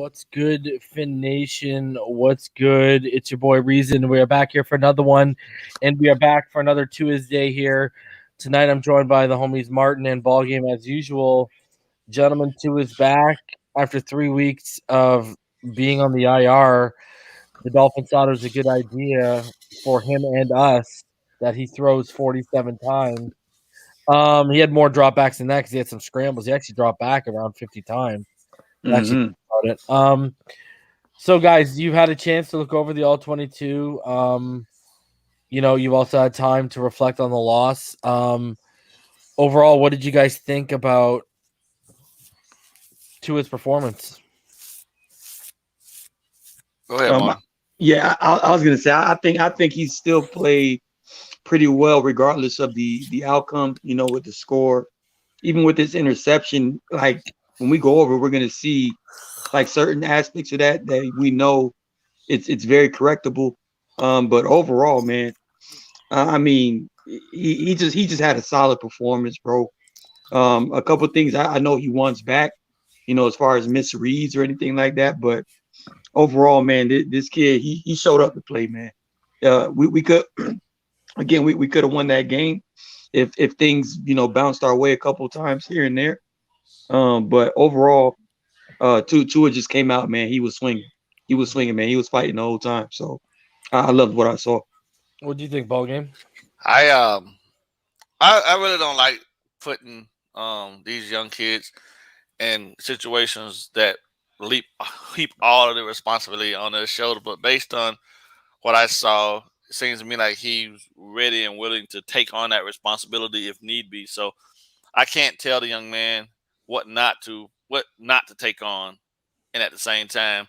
What's good, Fin Nation? What's good? It's your boy Reason. We are back here for another one, and we are back for another Tuesday here. Tonight I'm joined by the homies Martin and BallGame as usual. Gentleman 2 is back after 3 weeks of being on the IR. The Dolphins thought it was a good idea for him and us that he throws 47 times. He had more dropbacks than that because he had some scrambles. He actually dropped back around 50 times. Actually, about it. So guys, you've had a chance to look over the All-22. You've also had time to reflect on the loss. Overall, what did you guys think about Tua's performance? Go ahead, Mark. Yeah, I was gonna say I think he still played pretty well regardless of the outcome. With the score, even with this interception. Like when we go over, we're gonna see like certain aspects of that we know it's very correctable. But overall, man, I mean, he just had a solid performance, bro. A couple of things I know he wants back, as far as misreads or anything like that. But overall, man, this kid he showed up to play, man. We could again we could have won that game if things bounced our way a couple of times here and there. But overall, Tua just came out, man. He was swinging, man. He was fighting the whole time. So I loved what I saw. What do you think, BallGame? I really don't like putting these young kids in situations that heap all of the responsibility on their shoulder. But based on what I saw, it seems to me like he's ready and willing to take on that responsibility if need be. So I can't tell the young man what not to take on, and at the same time,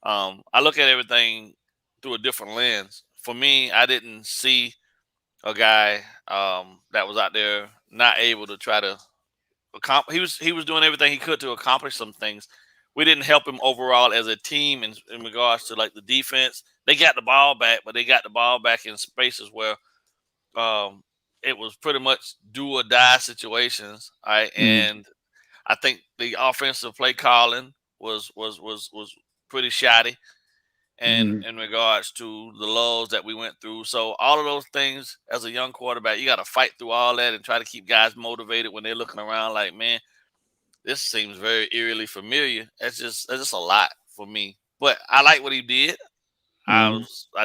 I look at everything through a different lens. For me, I didn't see a guy that was out there not able to try to accomplish. He was doing everything he could to accomplish some things. We didn't help him overall as a team in regards to like the defense. They got the ball back, but they got the ball back in spaces where it was pretty much do or die situations. All right, and I think the offensive play calling was pretty shoddy, and in regards to the lows that we went through. So all of those things, as a young quarterback, you got to fight through all that and try to keep guys motivated when they're looking around like, man, this seems very eerily familiar. That's just a lot for me. But I like what he did. I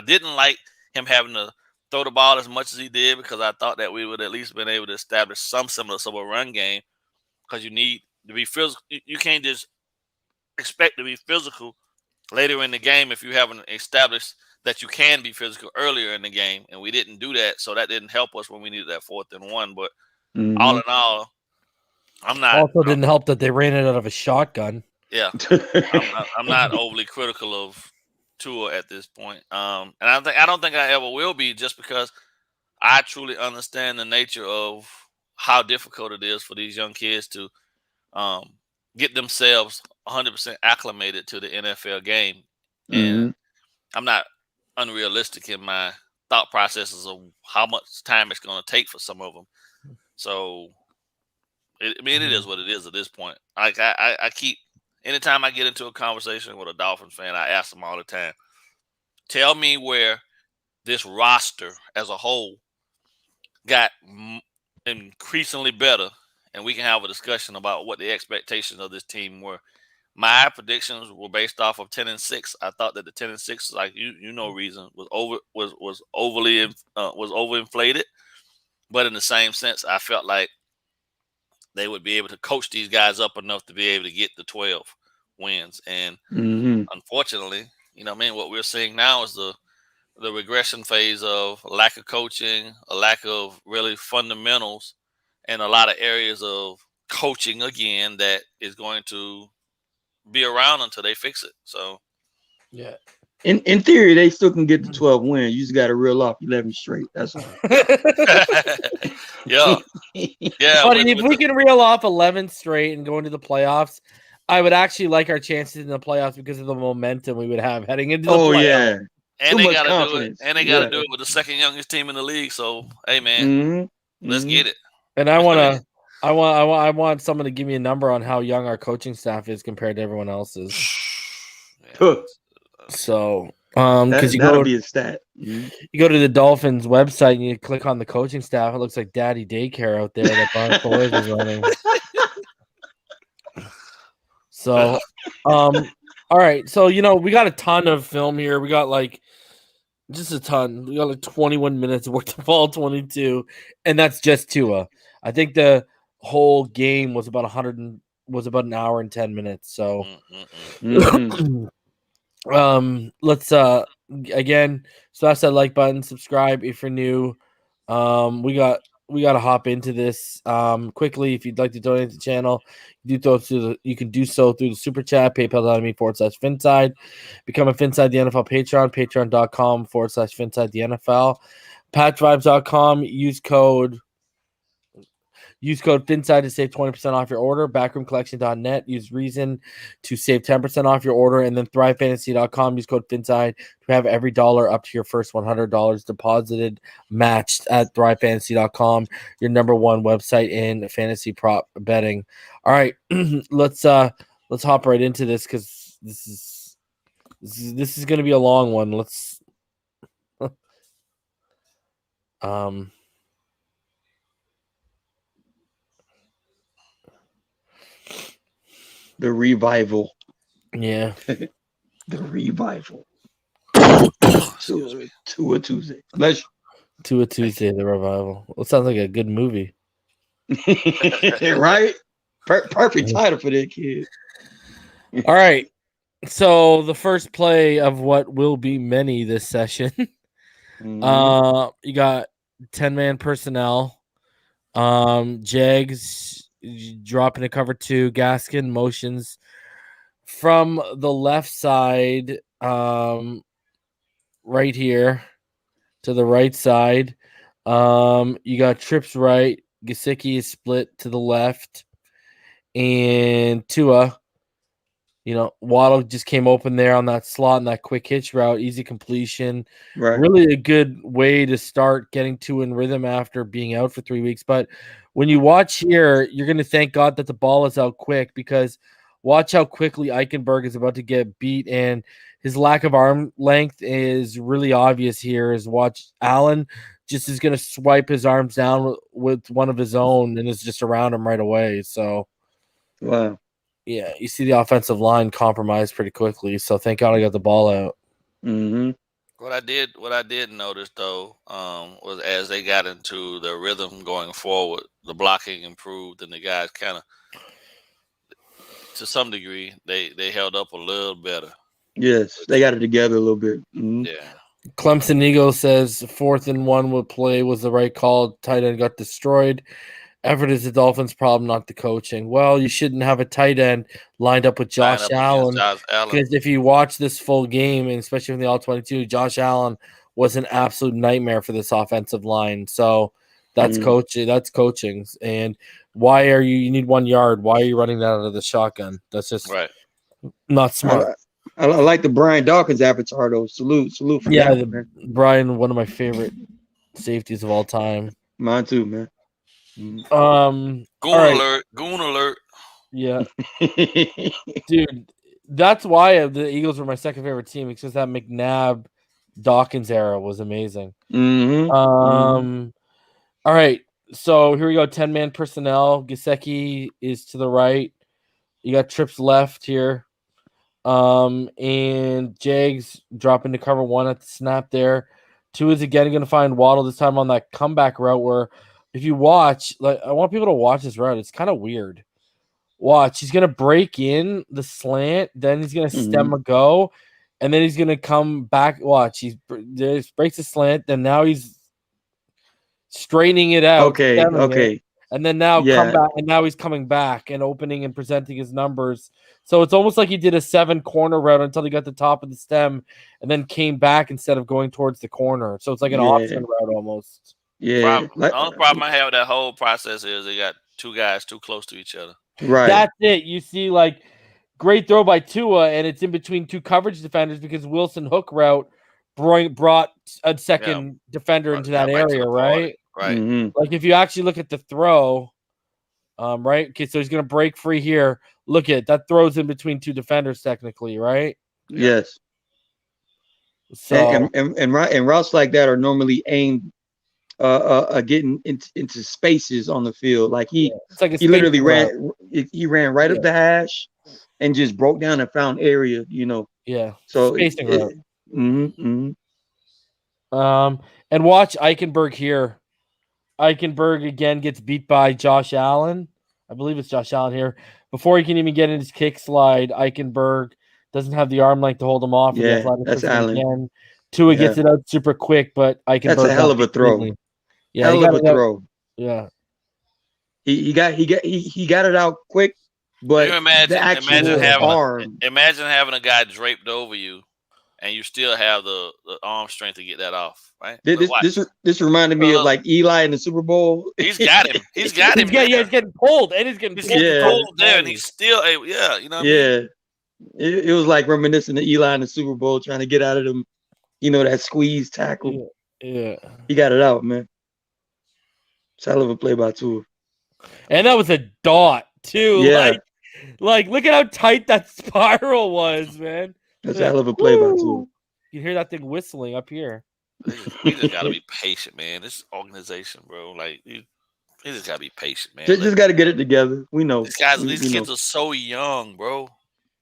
didn't like him having to throw the ball as much as he did because I thought that we would at least been able to establish some semblance of a run game because you need to be physical. You can't just expect to be physical later in the game if you haven't established that you can be physical earlier in the game, and we didn't do that, so that didn't help us when we needed that 4th and 1. But all in all, didn't help that they ran it out of a shotgun. Yeah, I'm not overly critical of Tua at this point, and I don't think I ever will be, just because I truly understand the nature of how difficult it is for these young kids to get themselves 100% acclimated to the NFL game. And I'm not unrealistic in my thought processes of how much time it's going to take for some of them. So, it is what it is at this point. Like I keep, anytime I get into a conversation with a Dolphins fan, I ask them all the time, tell me where this roster as a whole got increasingly better, and we can have a discussion about what the expectations of this team were. My predictions were based off of 10-6. I thought that the 10-6, like reason, was overinflated. But in the same sense, I felt like they would be able to coach these guys up enough to be able to get the 12 wins. And unfortunately, what we're seeing now is the regression phase of lack of coaching, a lack of really fundamentals, and a lot of areas of coaching again that is going to be around until they fix it. So, yeah. In theory, they still can get the 12 wins. You just got to reel off 11 straight. That's all. yeah. But if we can reel off 11 straight and go into the playoffs, I would actually like our chances in the playoffs because of the momentum we would have heading into the playoffs. Yeah. And they got to do it. And they got to do it with the second youngest team in the league. So, hey, man, let's get it. And I want someone to give me a number on how young our coaching staff is compared to everyone else's. Huh. So, because That'll be a stat. Mhm. you go to the Dolphins website and you click on the coaching staff, it looks like Daddy Daycare out there that Brian Flores is running. So, all right. So, we got a ton of film here. We got just a ton. We got 21 minutes worth of All-22, and that's just Tua. I think the whole game was about an hour and 10 minutes. So, let's again smash that like button, subscribe if you're new. We got to hop into this quickly. If you'd like to donate to the channel, you can do so through the super chat, paypal.me/Phinside. Become a Phinside the NFL Patreon, patreon.com/Phinside the NFL. Patchvibes.com, use code Phinside to save 20% off your order. Backroomcollection.net, use Reason to save 10% off your order. And then ThriveFantasy.com, use code Phinside to have every dollar up to your first $100 deposited matched at ThriveFantasy.com, your number one website in fantasy prop betting. All right, let's hop right into this because this is going to be a long one. Let's The revival. Yeah. The revival. Tua Tuesday. Tua Tuesday, the revival. Well, it sounds like a good movie. Right? Perfect title for that kid. All right. So the first play of what will be many this session. You got 10-man personnel. Jags dropping a cover 2. Gaskin motions from the left side, right here to the right side. You got trips right. Gesicki is split to the left, and Tua. Waddle just came open there on that slot and that quick hitch route, easy completion. Right. Really a good way to start getting Tua in rhythm after being out for 3 weeks. But when you watch here, you're going to thank God that the ball is out quick, because watch how quickly Eichenberg is about to get beat, and his lack of arm length is really obvious here. Is watch Allen just is going to swipe his arms down with one of his own and is just around him right away. So, wow. Yeah, you see the offensive line compromised pretty quickly. So thank God I got the ball out. Mm-hmm. What I did notice though, was as they got into the rhythm going forward, the blocking improved, and the guys kind of, to some degree, they held up a little better. Yes, they got it together a little bit. Mm-hmm. Yeah. Clemson Eagle says 4th and 1 would play was the right call. Tight end got destroyed. Effort is the Dolphins' problem, not the coaching. Well, you shouldn't have a tight end lined up with Josh Allen, because if you watch this full game, and especially from the All-22, Josh Allen was an absolute nightmare for this offensive line. So that's coaching. That's coaching. And why are you need 1 yard? Why are you running that out of the shotgun? That's just not smart. I like the Brian Dawkins avatar though. Salute for that. Brian, one of my favorite safeties of all time. Mine too, man. Goon alert. Yeah. Dude, that's why the Eagles were my second favorite team, because that McNabb Dawkins era was amazing. All right. So here we go. 10-man personnel. Gesicki is to the right. You got trips left here. And Jags drop into cover 1 at the snap there. 2 is again going to find Waddle, this time on that comeback route where, if you watch, I want people to watch this route. It's kind of weird. Watch. He's going to break in the slant. Then he's going to stem a go. And then he's going to come back. Watch. He breaks the slant. Then now he's straightening it out. Okay. And then now come back. And now he's coming back and opening and presenting his numbers. So it's almost like he did a 7-corner route until he got the top of the stem and then came back instead of going towards the corner. So it's like an option route almost. Yeah. The only problem I have with that whole process is they got 2 guys too close to each other. Right. That's it. You see, great throw by Tua, and it's in between 2 coverage defenders because Wilson hook route brought a second defender into that area, right? Right. Mm-hmm. If you actually look at the throw, right? Okay, so he's going to break free here. Look at that, throws in between 2 defenders technically, right? Yes. So And routes like that are normally aimed getting into spaces on the field. Like it's like a he literally spacing route. ran right up the hash and just broke down and found area, Yeah. So Spacing route. Mm-hmm. And watch Eichenberg here. Eichenberg again gets beat by Josh Allen. I believe it's Josh Allen here. Before he can even get in his kick slide, Eichenberg doesn't have the arm length to hold him off. Yeah, that's Allen. Again. Tua gets it out super quick, but Eichenberg. That's a hell of a throw. Yeah, hell of a throw. Yeah. He got it out quick, but imagine arm. Imagine having a guy draped over you, and you still have the arm strength to get that off, right? This reminded me of like Eli in the Super Bowl. He's got him. He's getting pulled, and he's getting pulled there, and he's still able. Yeah, you know. What I mean? It was like reminiscent of Eli in the Super Bowl trying to get out of them, that squeeze tackle. Yeah. He got it out, man. It's a hell of a play by Tua. And that was a dot too. Yeah. Like look at how tight that spiral was, man. That's a hell of a play by Tua. You hear that thing whistling up here. We just gotta be patient, man. This organization, bro. Like you just gotta be patient, man. Just gotta get it together. We know. These kids are so young, bro.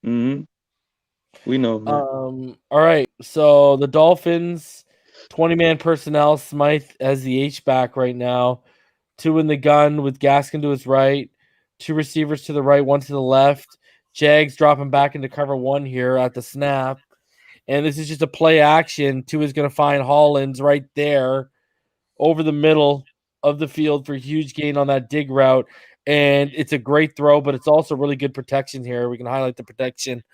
Mm-hmm. We know. Man. All right. So the Dolphins, 20-man personnel. Smythe as the H-back right now. 2 in the gun with Gaskin to his right. 2 receivers to the right, 1 to the left. Jags dropping back into cover 1 here at the snap. And this is just a play action. 2 is going to find Hollins right there over the middle of the field for a huge gain on that dig route. And it's a great throw, but it's also really good protection here. We can highlight the protection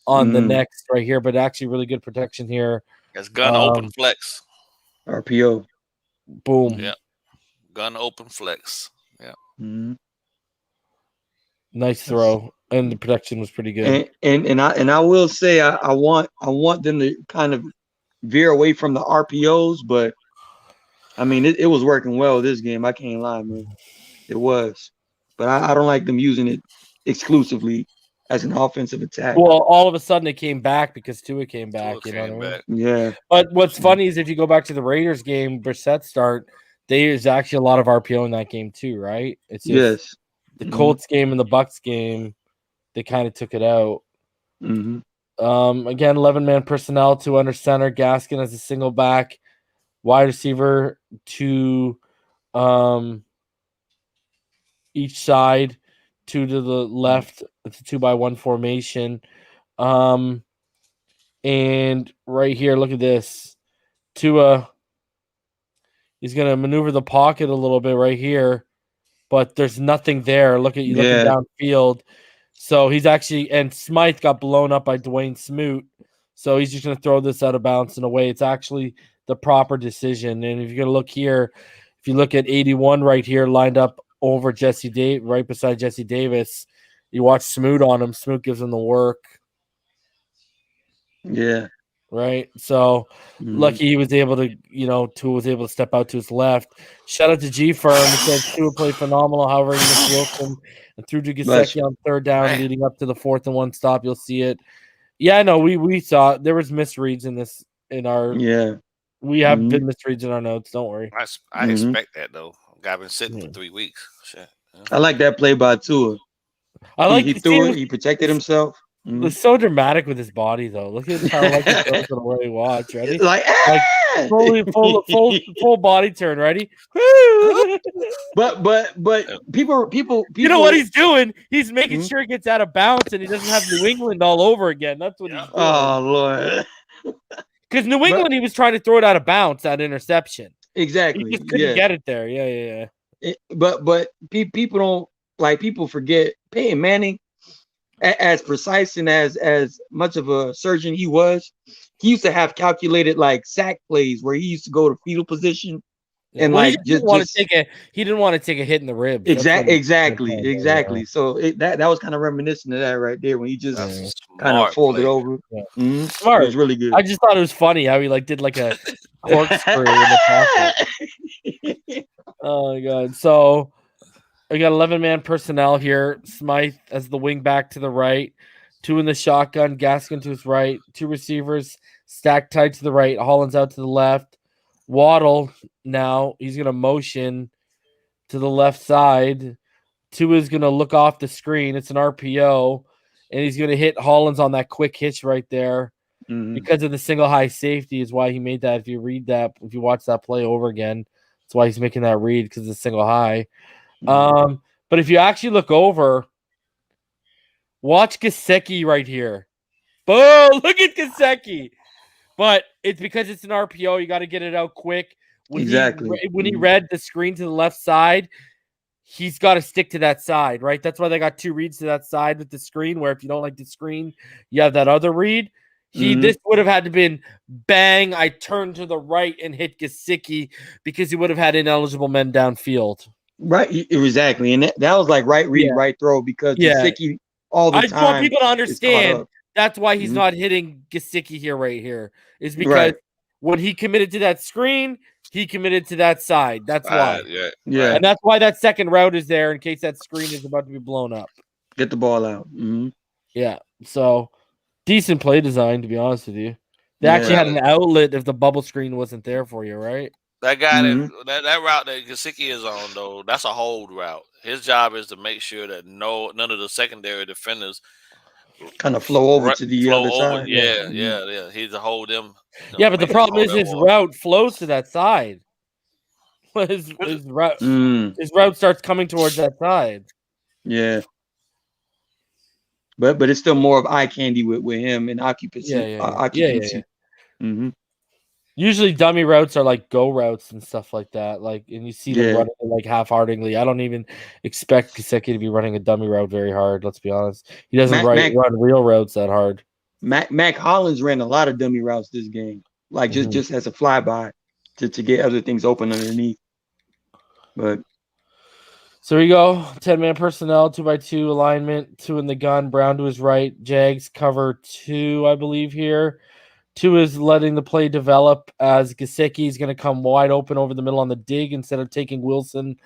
on the next right here, but actually really good protection here. That's gun open flex. RPO. Boom. Yeah. Gun open flex. Yeah. Mm-hmm. Nice throw. And the protection was pretty good. And I will say I want them to kind of veer away from the RPOs, but I mean it was working well this game. I can't lie, man. It was. But I don't like them using it exclusively as an offensive attack. Well, all of a sudden it came back because Tua came back. Yeah. But what's funny is if you go back to the Raiders game, Brissett start, there's actually a lot of RPO in that game too, right? It's just the Colts game and the Bucks game, they kind of took it out. Mm-hmm. Again, 11-man personnel, 2 under center. Gaskin as a single back, wide receiver to each side, 2 to the left. It's a 2-by-1 formation. And right here, look at this. Tua, he's going to maneuver the pocket a little bit right here, but there's nothing there. Look at you looking downfield. So he's actually, and Smythe got blown up by Dwayne Smoot. So he's just going to throw this out of bounds in a way. It's actually the proper decision. And if you're going to look here, if you look at 81 right here, lined up over right beside Jesse Davis, you watch Smoot on him. Smoot gives him the work. Yeah. Right. So lucky he was able to, Tua was able to step out to his left. Shout out to G Firm. He said Tua played phenomenal. However, he missed Wilson and threw to Gesicki on 3rd down, leading up to the 4th and 1 stop. You'll see it. Yeah, no, we saw there was misreads in this in our. Yeah. We have been misreads in our notes. Don't worry. I expect that though. I've been sitting for 3 weeks. Shit. I like that play by Tua. I like he threw it. He protected himself. It's so dramatic with his body, though. Look at how he goes the way he watch. Ready? Like full body turn. Ready? but people. You know what he's doing? He's making sure he gets out of bounds and he doesn't have New England all over again. That's what he's doing. Oh Lord! Because New England, he was trying to throw it out of bounds. That interception. Exactly. He just couldn't get it there. Yeah. But people don't people forget Peyton Manning. As precise and as much of a surgeon he was, he used to have calculated sack plays where he used to go to fetal position and he didn't want to take a hit in the ribs. Exactly. So that was kind of reminiscent of that right there when he just kind of folded over. Yeah. Smart. It was really good. I just thought it was funny how he did a corkscrew in the pocket. Oh my god! So. We got 11-man personnel here. Smythe as the wing back to the right. Two in the shotgun, Gaskin to his right. Two receivers stacked tight to the right. Hollins out to the left. Waddle now. He's going to motion to the left side. Tua is going to look off the screen. It's an RPO. And he's going to hit Hollins on that quick hitch right there. Because of the single high safety is why he made that. If you read that, if you watch that play over again, that's why he's making that read, because it's a single high. But if you actually look over, watch Gesicki right here. Boom! Look at Gesicki. But it's because it's an RPO. You got to get it out quick. When he read the screen to the left side, he's got to stick to that side, right? That's why they got two reads to that side with the screen, where if you don't like the screen, you have that other read. This would have had to been bang, I turned to the right and hit Gesicki, because he would have had ineligible men downfield. Right, exactly. And that was like right read, right throw, because Gesicki all the time. I just want people to understand that's why he's not hitting Gesicki here right here. Is because when he committed to that screen, he committed to that side. That's why. Yeah. And that's why that second route is there in case that screen is about to be blown up. Get the ball out. Yeah. So decent play design, to be honest with you. They actually had an outlet if the bubble screen wasn't there for you, right? That guy that route that Gesicki is on, though, that's a hold route. His job is to make sure that none of the secondary defenders kind of flow over to the other side. Yeah. He's to hold them. Yeah, but the problem is his route flows to that side. His route starts coming towards that side. Yeah. But it's still more of eye candy with him and occupancy. Occupancy. Usually dummy routes are like go routes and stuff like that. Like, and you see them running like half-heartedly. I don't even expect Gesicki to be running a dummy route very hard. Let's be honest. He doesn't run real routes that hard. Mac Hollins ran a lot of dummy routes this game, like just as a flyby to get other things open underneath. But so here you go. 10-man personnel, 2x2 alignment, 2 in the gun, Brown to his right. Jags cover 2, I believe here. 2 is letting the play develop as Gesicki is going to come wide open over the middle on the dig instead of taking Wilson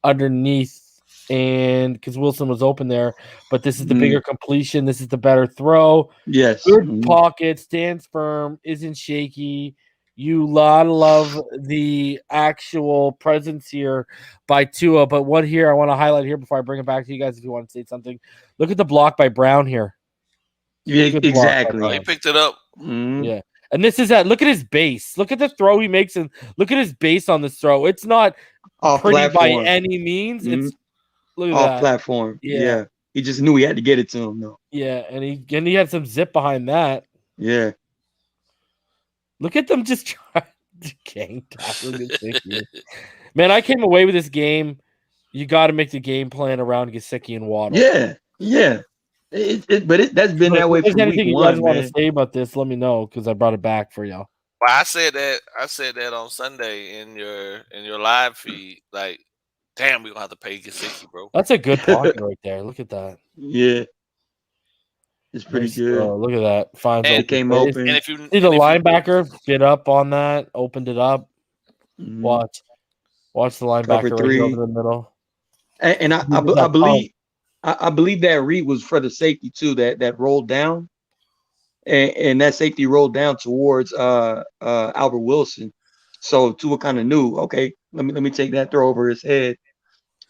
underneath, and because Wilson was open there. But this is the bigger completion. This is the better throw. Yes. Good pocket, stands firm, isn't shaky. You love the actual presence here by Tua. But what here I want to highlight here before I bring it back to you guys if you want to say something. Look at the block by Brown here. Yeah, exactly. He picked it up. Yeah. And this is look at his base. Look at the throw he makes, and look at his base on this throw. It's not pretty by any means. It's look at off that. Platform. Yeah. He just knew he had to get it to him, though. Yeah, and he had some zip behind that. Yeah. Look at them just trying to gang tackle. Man, I came away with this game. You got to make the game plan around Gesicki and Waddle. Yeah. That's been that way for anything week you guys one, want to say about this, let me know, because I brought it back for y'all. Well, I said that on Sunday in your live feed. Like, damn, we're gonna have to pay Gesicki, bro. That's a good block right there. Look at that. Yeah. It's pretty good. Look at that. Finds it came open. And if you see the linebacker get up on that, opened it up. Watch the linebacker right over the middle. And I believe that read was for the safety too. That rolled down, and that safety rolled down towards Albert Wilson. So Tua kind of knew, okay, let me take that throw over his head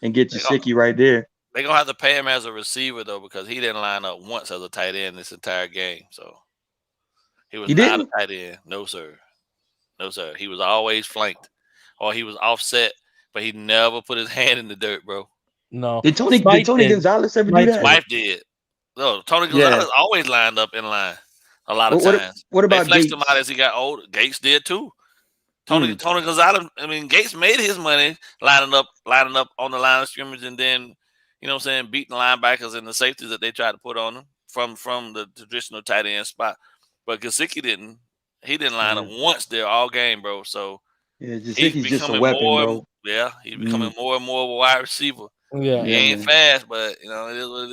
and get Gesicki right there. They're gonna have to pay him as a receiver though, because he didn't line up once as a tight end this entire game. So he was not a tight end. No sir. He was always flanked, or he was offset, but he never put his hand in the dirt, bro. No. Did Tony Gonzalez ever do that? Smythe did. No, Tony Gonzalez always lined up in line a lot of times. What about they flexed Gates? him out as he got older. Gates did too. Tony Gonzalez, I mean, Gates made his money lining up on the line of scrimmage, and then, you know what I'm saying, beating the linebackers and the safeties that they tried to put on him from the traditional tight end spot. But Gesicki didn't. He didn't line up once there all game, bro. So Gesicki's just a weapon, bro. Yeah, he's becoming more and more of a wide receiver. Yeah, he ain't fast, but it is what it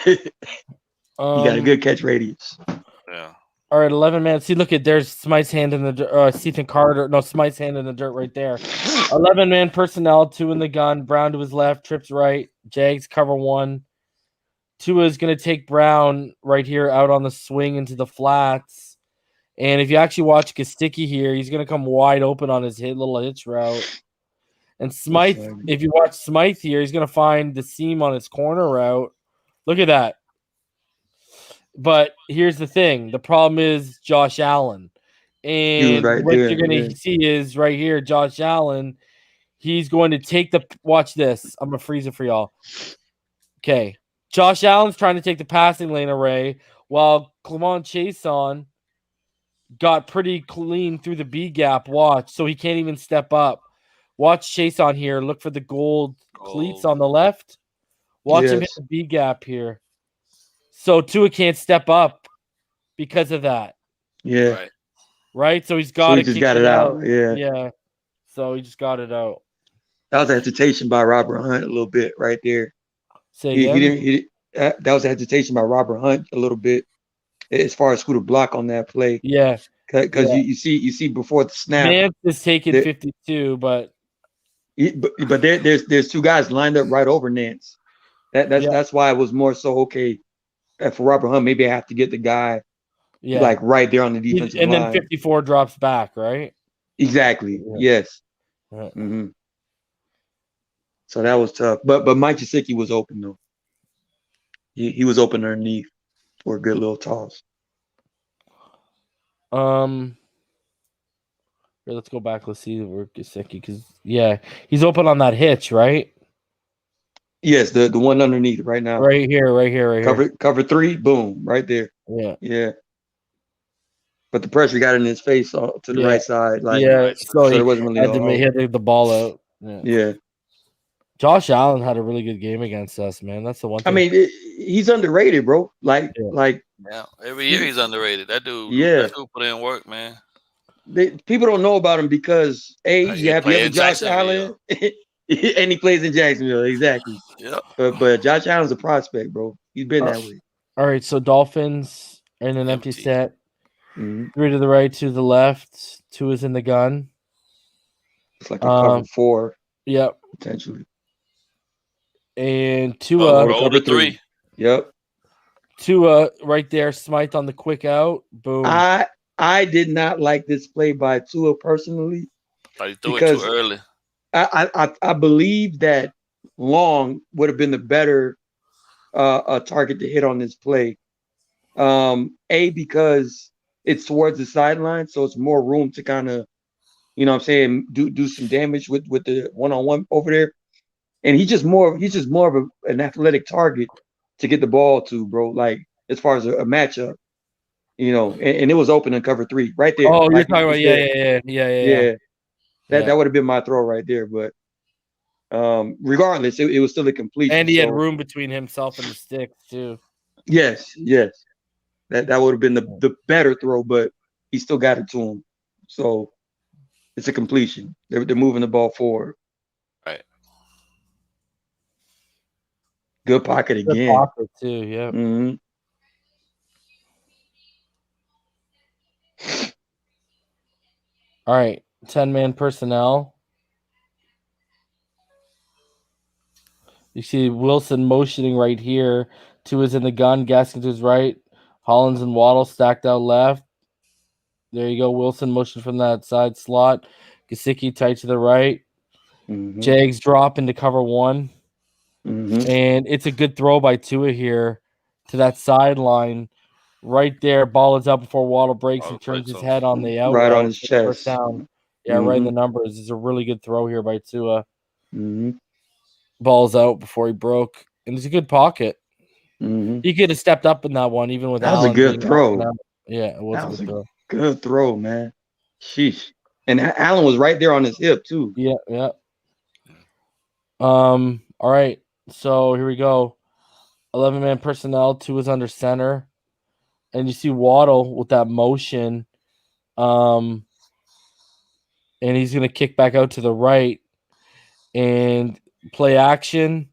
is. You got a good catch radius. Yeah. All right, 11-man. See, look at there's Smythe's hand in the dirt. Stephen Carter. No, Smythe's hand in the dirt right there. 11-man personnel, 2 in the gun. Brown to his left, trips right. Jags cover 1. Tua is going to take Brown right here out on the swing into the flats. And if you actually watch Gesicki here, he's going to come wide open on his little hitch route. And Smythe, if you watch Smythe here, he's going to find the seam on his corner route. Look at that. But here's the thing. The problem is Josh Allen. And what you're going to see is right here, Josh Allen, he's going to take the – watch this. I'm going to freeze it for y'all. Okay. Josh Allen's trying to take the passing lane array while Clement Chason got pretty clean through the B gap. Watch. So he can't even step up. Watch Chason here. Look for the gold cleats on the left. Watch him hit the B gap here. So Tua can't step up because of that. Yeah. Right? So he's got he just got it out. Yeah. Yeah. So he just got it out. That was a hesitation by Robert Hunt a little bit right there. That was a hesitation by Robert Hunt a little bit as far as who to block on that play. Yeah. Because you see before the snap. Nance is taking 52, but there's two guys lined up right over Nance. That's why it was more so okay. For Robert Hunt, maybe I have to get the guy like right there on the defensive line. And then 54 drops back, right? Exactly. Yeah. Yes. Yeah. Mm-hmm. So that was tough. But Mike Gesicki was open though. He was open underneath for a good little toss. Here, let's go back. Let's see where Gesicki, because he's open on that hitch, right? Yes, the one underneath right now. Right here. Cover 3, boom, right there. Yeah. But the pressure got in his face to the right side. So it wasn't really had to hit the ball out. Yeah. Josh Allen had a really good game against us, man. That's the one thing. I mean, he's underrated, bro. Every year he's underrated. That dude put in work, man. People don't know about him because you have Josh Allen. And he plays in Jacksonville, exactly. Yeah. But Josh Allen's a prospect, bro. He's been that way. All right, so Dolphins are in an empty set. Mm-hmm. 3 to the right, 2 to the left. 2 is in the gun. It's like a cover 4. Yep. Potentially. And Tua. Roll to 3. Yep. Tua right there, Smythe on the quick out. Boom. I did not like this play by Tua personally. He threw it too early. I believe that Long would have been the better target to hit on this play. Because it's towards the sideline, so it's more room to kind of, do some damage with the one-on-one over there. And he's just more of an athletic target to get the ball to, bro. Like as far as a matchup, and it was open in cover 3 right there. Oh, you're talking about yeah. That would have been my throw right there, but regardless, it was still a completion. And he had room between himself and the stick too. Yes. That would have been the better throw, but he still got it to him. So it's a completion. They're moving the ball forward. Right. Good pocket again. Good pocket too, yeah. Mm-hmm. All right. 10-man personnel. You see Wilson motioning right here. 2 is in the gun. Gaskin to his right. Hollins and Waddle stacked out left. There you go. Wilson motion from that side slot. Gesicki tight to the right. Mm-hmm. Jags drop into cover 1. Mm-hmm. And it's a good throw by Tua here to that sideline. Right there. Ball is out before Waddle breaks and turns his head on the out. Right on his chest. First down. Yeah, right in the numbers. It's a really good throw here by Tua. Mm-hmm. Ball's out before he broke. And it's a good pocket. Mm-hmm. He could have stepped up in that one, even with That was a good throw. Yeah, it was a good throw. Good throw, man. Sheesh. And Allen was right there on his hip, too. Yeah. All right. So here we go. 11-man personnel. 2 is under center. And you see Waddle with that motion. And he's going to kick back out to the right and play action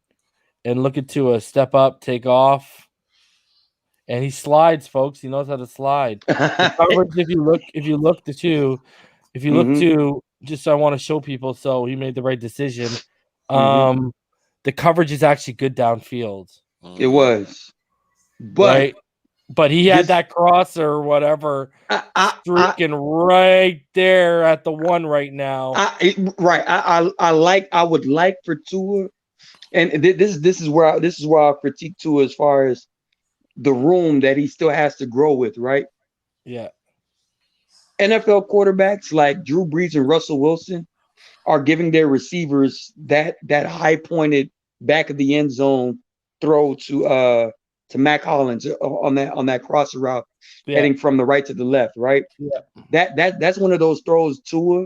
and look at Tua. Step up, take off. And he slides, folks. He knows how to slide. The coverage, if you look to, just so I want to show people, so he made the right decision. The coverage is actually good downfield. It was. But But he had that crosser or whatever streaking right there at the one right now. I would like for Tua, and this is where I critique Tua as far as the room that he still has to grow with, right? Yeah. NFL quarterbacks like Drew Brees and Russell Wilson are giving their receivers that high pointed back of the end zone throw to Mac Hollins on that crosser route, heading from the right to the left, right? Yeah. That's one of those throws Tua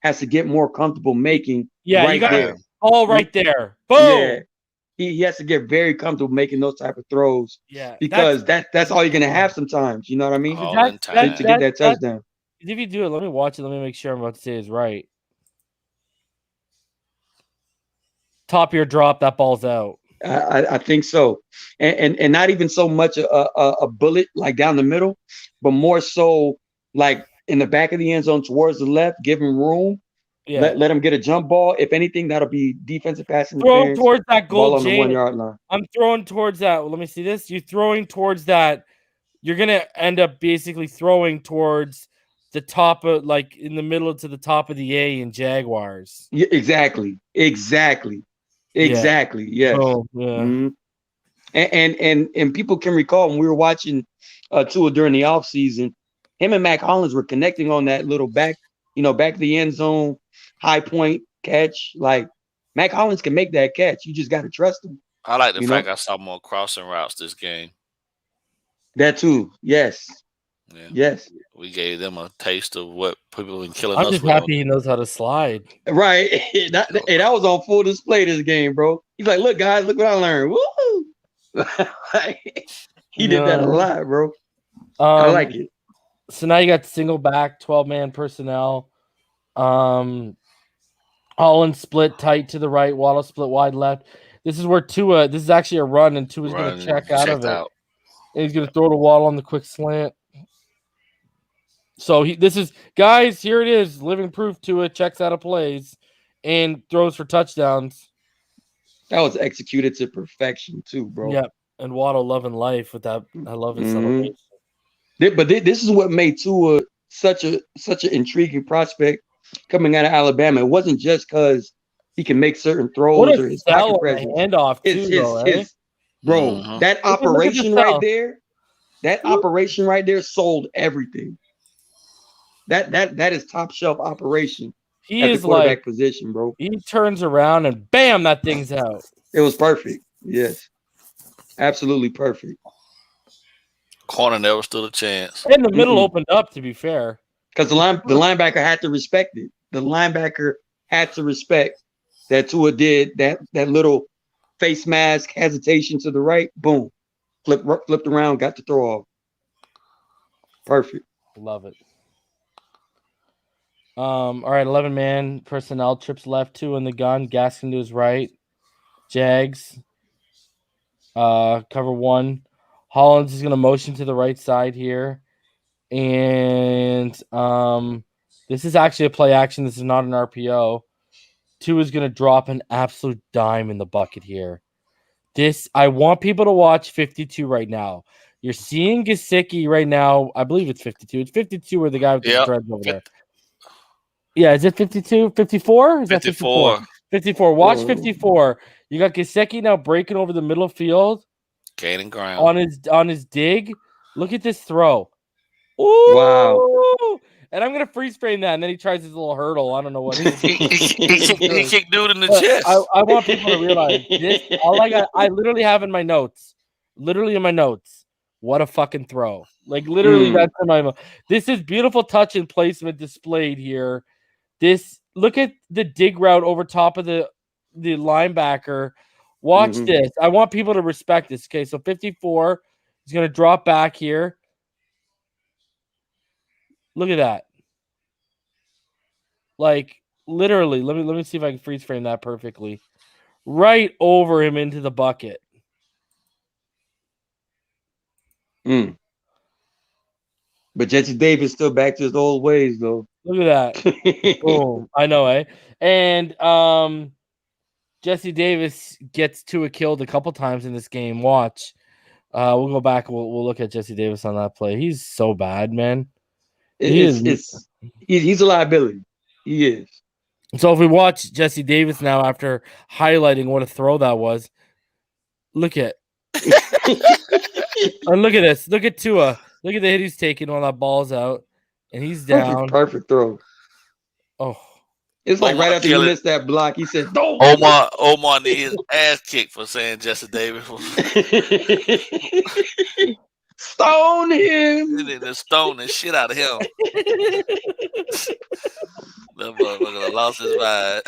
has to get more comfortable making. Yeah, right you got there. all right there. Boom. Yeah. He has to get very comfortable making those type of throws. Yeah. Because that's all you're gonna have sometimes. You know what I mean? To get that touchdown. If you do it, let me watch it. Let me make sure I'm about to say is right. Top ear drop, that ball's out. I think so, and not even so much a bullet like down the middle, but more so like in the back of the end zone towards the left, give him room. Yeah. Let him get a jump ball. If anything, that'll be defensive pass interference. Throw towards that goal, ball on the 1 yard line. I'm throwing towards that. Let me see this. You're throwing towards that. You're gonna end up basically throwing towards the top of, like, in the middle to the top of the A in Jaguars. Yeah, exactly. Yes. Oh, yeah. Mm-hmm. And people can recall when we were watching Tua during the offseason, him and Mac Hollins were connecting on that little back of the end zone, high point catch. Like, Mac Hollins can make that catch. You just got to trust him. I like the fact I saw more crossing routes this game. That too. Yes. Yeah. Yes. We gave them a taste of what people have been killing us with. I'm just happy he knows how to slide. Right. That was on full display this game, bro. He's like, look, guys, look what I learned. Woo! He did that a lot, bro. I like it. So now you got single back, 12-man personnel. Holland split tight to the right, Waddle split wide left. This is where Tua, this is actually a run, and Tua's going to check out of it. And he's going to throw the Waddle on the quick slant. So this is, guys, here it is. Living proof. Tua checks out of plays and throws for touchdowns. That was executed to perfection too, bro. Yep. And Waddle loving life with that. I love his celebration. But this is what made Tua such an intriguing prospect coming out of Alabama. It wasn't just because he can make certain throws or his pocket presence. Handoff too, bro, that operation right there, operation right there sold everything. That is top shelf operation. He at is the quarterback like position, bro. He turns around and bam, that thing's out. It was perfect. Yes, absolutely perfect. Corner never stood a chance. And the middle opened up, to be fair, because the linebacker had to respect it. The linebacker had to respect that Tua did that little face mask hesitation to the right. Boom, flipped around, got the throw off. Perfect. Love it. All right, 11-man personnel, trips left, 2 in the gun, Gaskin to his right, Jags, cover 1. Hollins is going to motion to the right side here, and this is actually a play action. This is not an RPO. 2 is going to drop an absolute dime in the bucket here. I want people to watch 52 right now. You're seeing Gesicki right now. I believe it's 52. It's 52 where the guy with the dreads over there. Yeah, is it 52? 54? Is that 54? 54. Watch 54. You got Gesicki now breaking over the middle field. Gaining ground. On his dig. Look at this throw. Ooh! Wow. And I'm going to freeze frame that, and then he tries his little hurdle. I don't know what he kicked dude in the chest. I want people to realize this. I literally have in my notes. Literally in my notes. What a fucking throw. Like, literally, that's in my notes. This is beautiful touch and placement displayed here. Look at the dig route over top of the linebacker. Watch this. I want people to respect this. Okay, so 54 is going to drop back here. Look at that. Like, literally, let me see if I can freeze frame that perfectly. Right over him into the bucket. But Jesse Davis still back to his old ways, though. Look at that. Boom. I know, eh? And Jesse Davis gets Tua killed a couple times in this game. Watch. We'll go back. We'll look at Jesse Davis on that play. He's so bad, man. He's a liability. He is. So if we watch Jesse Davis now after highlighting what a throw that was, look at and look at this. Look at Tua. Look at the hit he's taking while that ball's out, and he's down. Perfect throw. Oh, it's like right after he missed that block, he said, "Don't." Omar needs his ass kicked for saying Jesse Davis. Stone him. They just stone the shit out of him. That motherfucker lost his mind.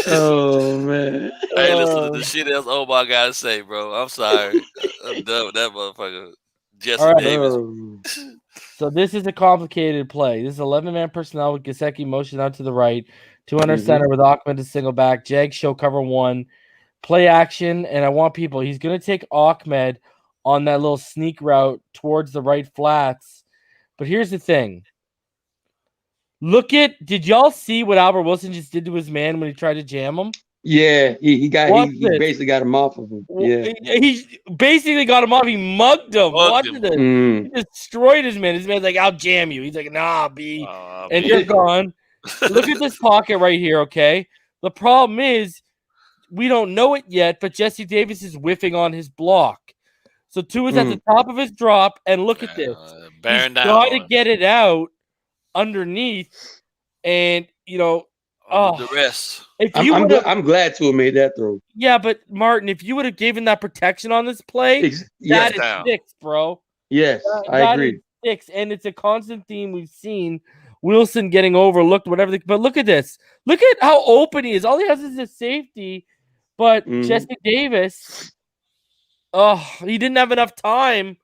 Oh man! Hey, listen to the shit else Omar gotta say, bro. I'm sorry. I'm done with that motherfucker. Jesse Davis. So this is a complicated play. This is 11-man personnel with Gesicki motion out to the right, 200 center with Ahmed to single back. Jags show cover 1, play action, and I want people. He's gonna take Ahmed on that little sneak route towards the right flats. But here's the thing. Did y'all see what Albert Wilson just did to his man when he tried to jam him? Yeah, he basically got him off of him. Yeah, he basically got him off. He mugged him. Watch this. He destroyed his man. His man's like, "I'll jam you." He's like, "Nah, B," and you're gone. Look at this pocket right here. Okay, the problem is we don't know it yet, but Jesse Davis is whiffing on his block. So Tua's at the top of his drop, and look at this. He's got to get it out underneath, and the rest. I'm glad Tua made that throw. Yeah, but Martin, if you would have given that protection on this play, that is 6, bro. Yes, I agree. 6, and it's a constant theme we've seen. Wilson getting overlooked, whatever. But look at this. Look at how open he is. All he has is a safety, but Jesse Davis, he didn't have enough time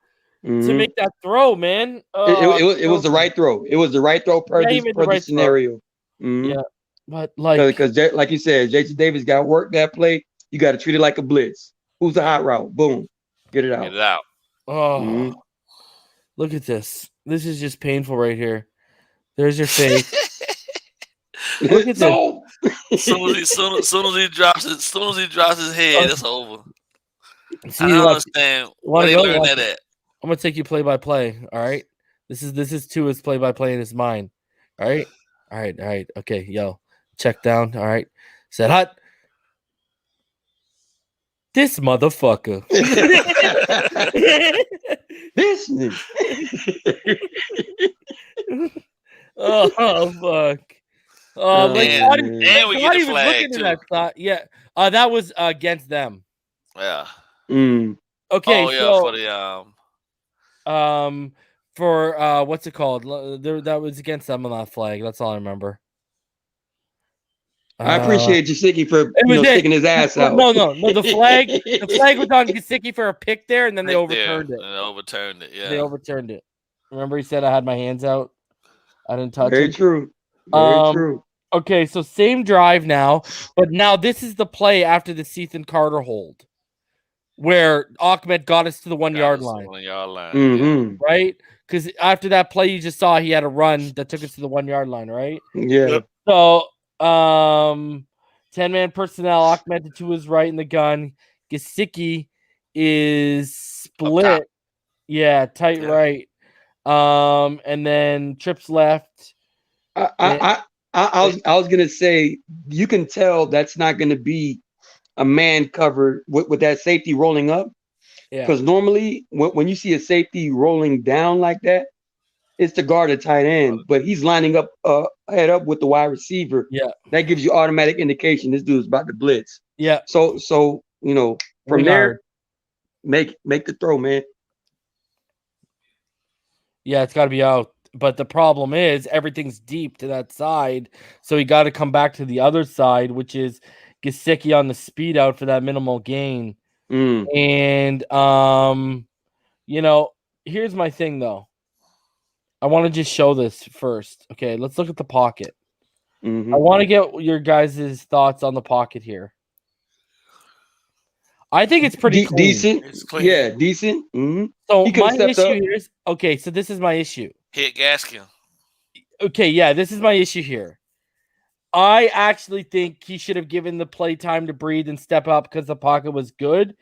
to make that throw, man. It was the right throw. It was the right throw per the scenario. Yeah. But because like you said, Jason Davis got to work that play. You got to treat it like a blitz. Who's the hot route? Boom, get it out. Get it out. Oh, look at this. This is just painful right here. There's your face. Look at this. Soon as he drops his head, it's over. See, I don't understand where they learned that at. I'm gonna take you play by play. All right. This is Tua's play by play in his mind. All right. Okay, yo. Check down. All right. Said hot. This motherfucker. This oh fuck. And we get a flag too. That was against them. Yeah. Okay. For the for what's it called? That was against them on that flag. That's all I remember. I appreciate Gesicki for sticking his ass out. No. The flag was on Gesicki for a pick there, and then they overturned it. Yeah. They overturned it. Remember, he said I had my hands out. I didn't touch it. Very true. Very true. Okay, so same drive now, but now this is the play after the Ethan Carter hold, where Ahmed got us to the 1 yard line. 1 yard line, right? Because after that play, you just saw he had a run that took us to the 1 yard line, right? Yeah. So, 10-man personnel. Ahmed to his right in the gun. Gesicki is split. Yeah, tight right. And then trips left. I was gonna say you can tell that's not gonna be a man cover with that safety rolling up. Yeah. Because normally when you see a safety rolling down like that, it's to guard a tight end, but he's lining up head up with the wide receiver. Yeah. That gives you automatic indication this dude's about to blitz. Yeah. So from there, make the throw, man. Yeah, it's got to be out. But the problem is everything's deep to that side, so he got to come back to the other side, which is Gesicki on the speed out for that minimal gain. And here's my thing though. I want to just show this first. Okay, let's look at the pocket. I want to get your guys' thoughts on the pocket here. I think it's pretty clean. Decent. It's clean. Yeah, decent. So my issue here is so this is my issue. Hit Gaskin. Okay, yeah, this is my issue here. I actually think he should have given the play time to breathe and step up because the pocket was good.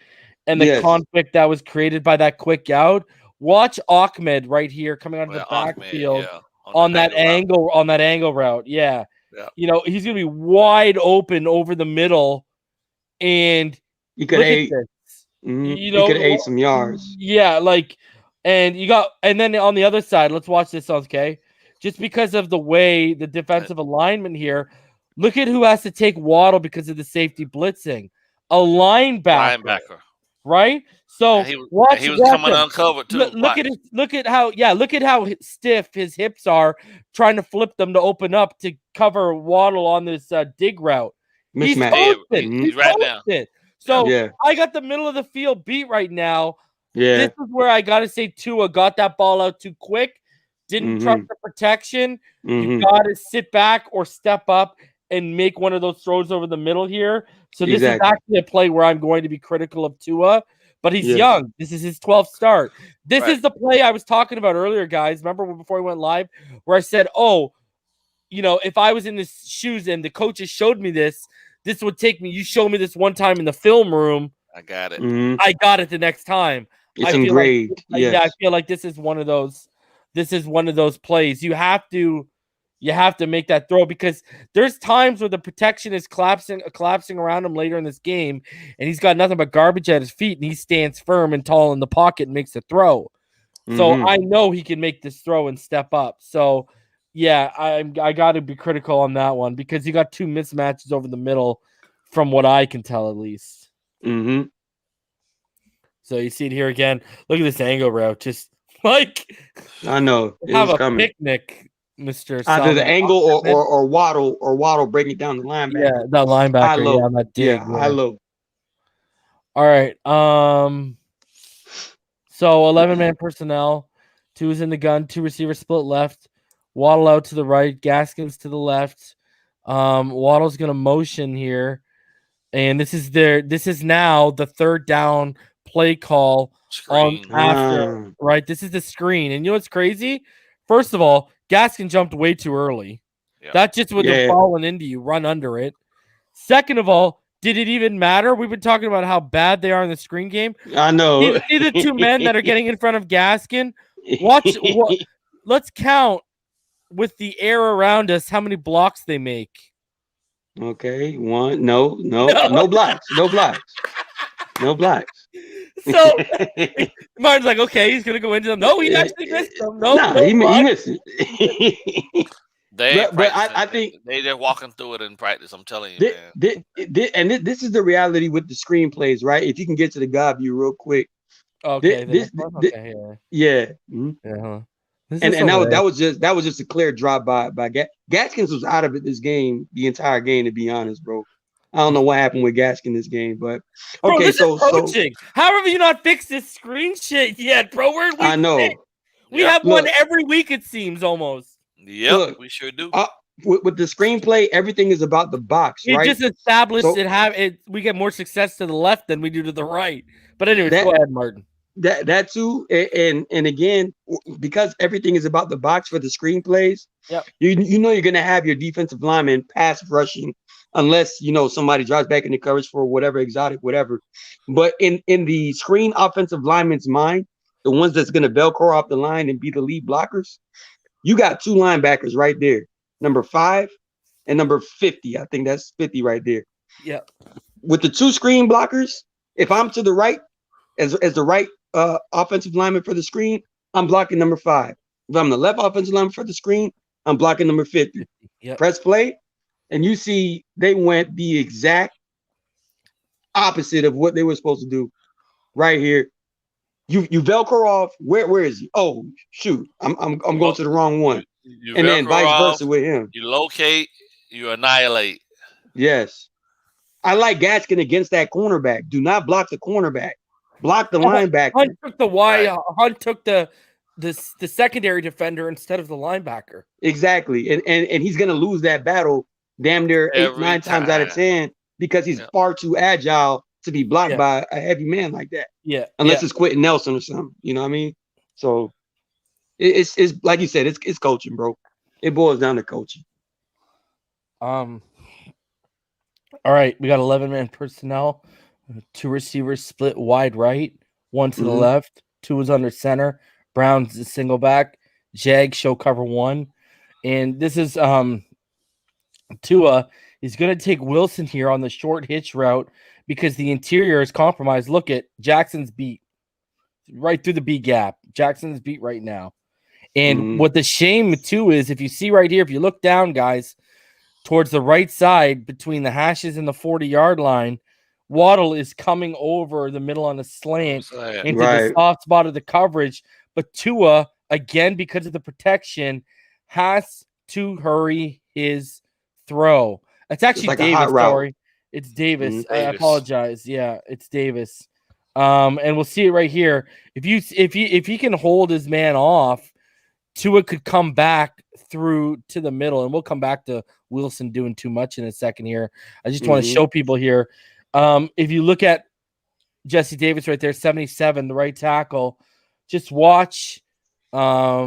and the conflict that was created by that quick out. Watch Ahmed right here coming out of the backfield on that angle route. Yeah. You know, he's going to be wide open over the middle, and he could ate some yards. Yeah, like, and then on the other side, let's watch this, okay? Just because of the way the defensive alignment here, look at who has to take Waddle because of the safety blitzing. A linebacker. Right? So he was coming uncovered too. Look at how stiff his hips are, trying to flip them to open up to cover Waddle on this dig route. He's right now. So I got the middle of the field beat right now. Yeah. This is where I gotta say Tua got that ball out too quick, didn't trust the protection. You gotta sit back or step up and make one of those throws over the middle here. So this is actually a play where I'm going to be critical of Tua, but he's young. This is his 12th start. This is the play I was talking about earlier, guys. Remember before we went live where I said, if I was in his shoes and the coaches showed me this would take me. You show me this one time in the film room. I got it. I got it the next time. It's engraved. I feel like this is one of those. This is one of those plays. You have to make that throw because there's times where the protection is collapsing around him later in this game, and he's got nothing but garbage at his feet, and he stands firm and tall in the pocket and makes the throw. So I know he can make this throw and step up. So yeah, I got to be critical on that one because you got two mismatches over the middle, from what I can tell at least. So you see it here again. Look at this angle route, just like I know have a picnic. Mr. Either the angle or Waddle breaking down the linebacker. Yeah, that linebacker. That dig. I love. All right. So 11-man personnel. 2 is in the gun. 2 receivers split left. Waddle out to the right. Gaskins to the left. Waddle's gonna motion here, and this is now the third down play call screen. On after. Right. This is the screen, and you know what's crazy? First of all, Gaskin jumped way too early. Yep. That just would have fallen into you, run under it. Second of all, did it even matter? We've been talking about how bad they are in the screen game. I know. See the 2 men that are getting in front of Gaskin? Let's count with the air around us how many blocks they make. Okay, 1. No blocks. No blocks. So Martin's like, okay, he's gonna go into them. No, he actually missed them. He missed it. I think they're walking through it in practice. I'm telling you, man. This is the reality with the screenplays, right? If you can get to the God view real quick. Okay. That was just a clear drop by Gaskins was out of it this game, the entire game, to be honest, bro. I don't know what happened with Gaskin this game, but okay. Bro, this is coaching. How have you not fixed this screen shit yet, bro? I know. We have one every week, it seems almost. Yep, we sure do. With the screenplay, everything is about the box, right? It just established we get more success to the left than we do to the right. But anyway, go ahead, Martin. That too, and again, because everything is about the box for the screenplays. Yep. You know you're gonna have your defensive lineman pass rushing. Unless, somebody drives back in the coverage for whatever, exotic, whatever. But in the screen offensive lineman's mind, the ones that's going to Velcro off the line and be the lead blockers, you got 2 linebackers right there. Number 5 and number 50. I think that's 50 right there. Yeah. With the 2 screen blockers, if I'm to the right, as the right offensive lineman for the screen, I'm blocking number 5. If I'm the left offensive lineman for the screen, I'm blocking number 50. Yep. Press play. And you see, they went the exact opposite of what they were supposed to do. Right here, you Velcro off. Where is he? Oh shoot, I'm going to the wrong one. And then vice versa with him. You locate, you annihilate. Yes, I like Gaskin against that cornerback. Do not block the cornerback. Block the linebacker. Hunt took the Hunt took the secondary defender instead of the linebacker. Exactly, and he's gonna lose that battle. Damn near 8-9 times out of 10 because he's far too agile to be blocked by a heavy man like that. Yeah. Unless it's Quentin Nelson or something. You know what I mean? So it's like you said, it's coaching, bro. It boils down to coaching. All right, we got 11-man personnel. Two receivers split wide right, one to the Mhm. left. Two is under center. Brown's a single back. Jag show cover one. And this is Tua is going to take Wilson here on the short hitch route because the interior is compromised. Look at Jackson's beat right through the B gap. Jackson's beat right now. And what the shame too is, if you see right here, if you look down, guys, towards the right side between the hashes and the 40-yard line, Waddle is coming over the middle on a slant into the soft spot of the coverage. But Tua, again, because of the protection, has to hurry his throw. It's actually like Davis, sorry. It's Davis. I apologize. Yeah, it's Davis. And we'll see it right here. If he can hold his man off, Tua could come back through to the middle, and we'll come back to Wilson doing too much in a second here. I just want to show people here. If you look at Jesse Davis right there, 77, the right tackle, just watch that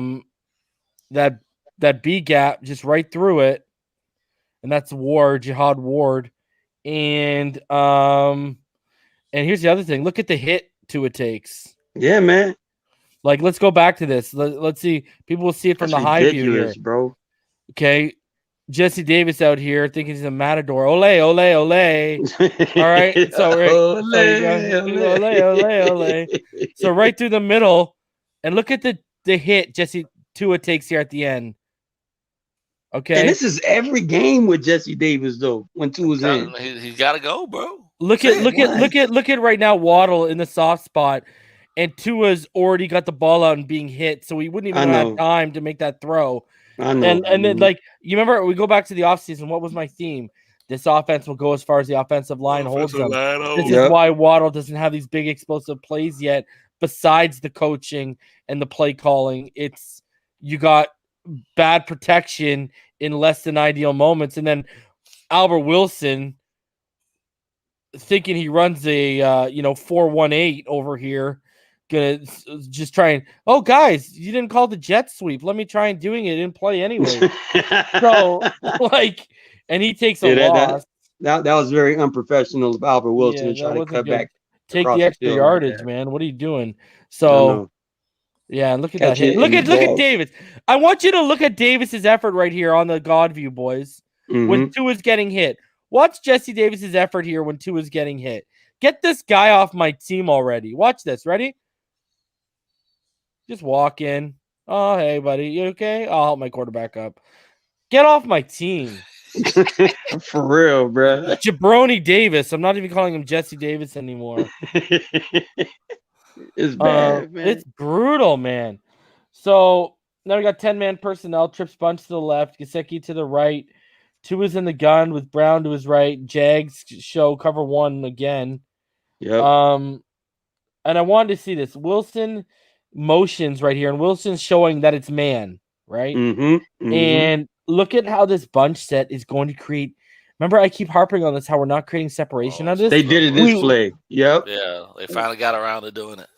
B gap just right through it, and that's Jihad Ward. And here's the other thing. Look at the hit Tua takes. Yeah, man. Like, let's go back to this. Let's see. People will see it from the high view here, bro. Okay, Jesse Davis out here thinking he's a matador. Ole, ole, ole. All right, so ole. So right through the middle, and look at the hit Jesse Tua takes here at the end. Okay, and this is every game with Jesse Davis though. When Tua's in, he's got to go, bro. Look at right now Waddle in the soft spot. And Tua's already got the ball out and being hit, so he wouldn't even have time to make that throw. I know. And then, like, you remember, we go back to the offseason. What was my theme? This offense will go as far as the offensive line holds them. This is why Waddle doesn't have these big explosive plays yet, besides the coaching and the play calling. It's you got bad protection in less than ideal moments. And then Albert Wilson thinking he runs a 4-1-8 over here. Gonna just try and guys, you didn't call the jet sweep. Let me try and doing it in play anyway. So and he takes a loss. That was very unprofessional of Albert Wilson to try to cut back. Take the extra yardage, man. What are you doing? So and look at that hit. Look at Davis. I want you to look at Davis's effort right here on the God view, boys. When Tua's getting hit. Watch Jesse Davis's effort here when Tua's getting hit. Get this guy off my team already. Watch this. Ready? Just walk in. Oh, hey, buddy. You okay? I'll help my quarterback up. Get off my team. For real, bro. Jabroni Davis. I'm not even calling him Jesse Davis anymore. It's bad, man. It's brutal, man. So now we got 10-man personnel. Trips bunch to the left. Gesicki to the right. Tua's in the gun with Brown to his right. Jags show cover one again. Yep. And I wanted to see this. Wilson motions right here, and Wilson's showing that it's man, right? And look at how this bunch set is going to create. Remember, I keep harping on this, how we're not creating separation out of this. They did it this play. Yep. Yeah, they finally got around to doing it.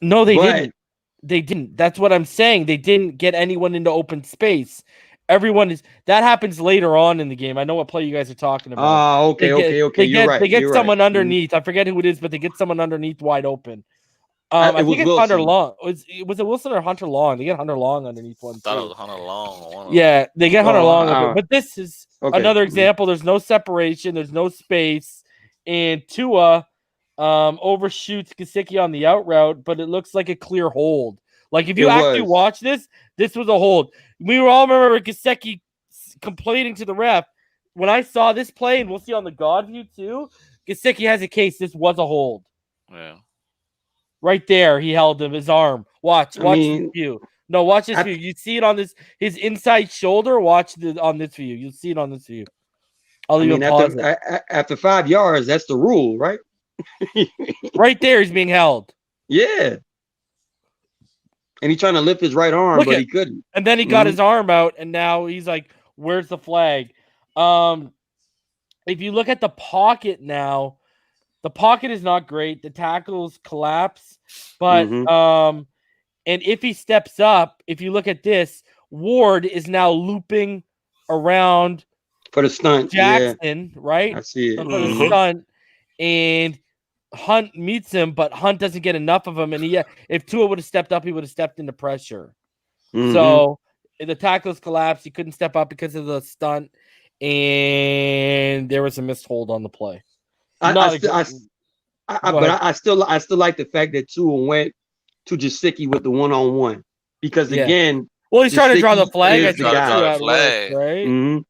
No, they didn't. They didn't. That's what I'm saying. They didn't get anyone into open space. That happens later on in the game. I know what play you guys are talking about. Okay. You're right. They get someone underneath. I forget who it is, but they get someone underneath wide open. I think it's Wilson. Hunter Long. Was it Wilson or Hunter Long? They get Hunter Long underneath one. I thought it was Hunter Long. Yeah, they get Hunter Long. But this is another example. There's no separation. There's no space. And Tua overshoots Gesicki on the out route, but it looks like a clear hold. Like, if you watch this was a hold. We all remember Gesicki complaining to the ref. When I saw this play, and we'll see on the God view too, Gesicki has a case. This was a hold. Yeah. Right there, he held his arm. Watch this view. No, watch this view. You see it on his inside shoulder. Watch on this view. You'll see it on this view. I'll even pause it. After 5 yards, that's the rule, right? Right there, he's being held. Yeah. And he's trying to lift his right arm, but he couldn't. And then he got his arm out, and now he's like, where's the flag? If you look at the pocket now, the pocket is not great. The tackles collapse. But and if he steps up, if you look at this, Ward is now looping around For the stunt. Jackson, right? I see it. For the stunt, and Hunt meets him, but Hunt doesn't get enough of him. And if Tua would have stepped up, he would have stepped into pressure. So the tackles collapsed. He couldn't step up because of the stunt, and there was a missed hold on the play. But I still like the fact that Tua went to Gesicki with the 1-on-1 because again, well, he's trying to draw the flag. I the guy. Right?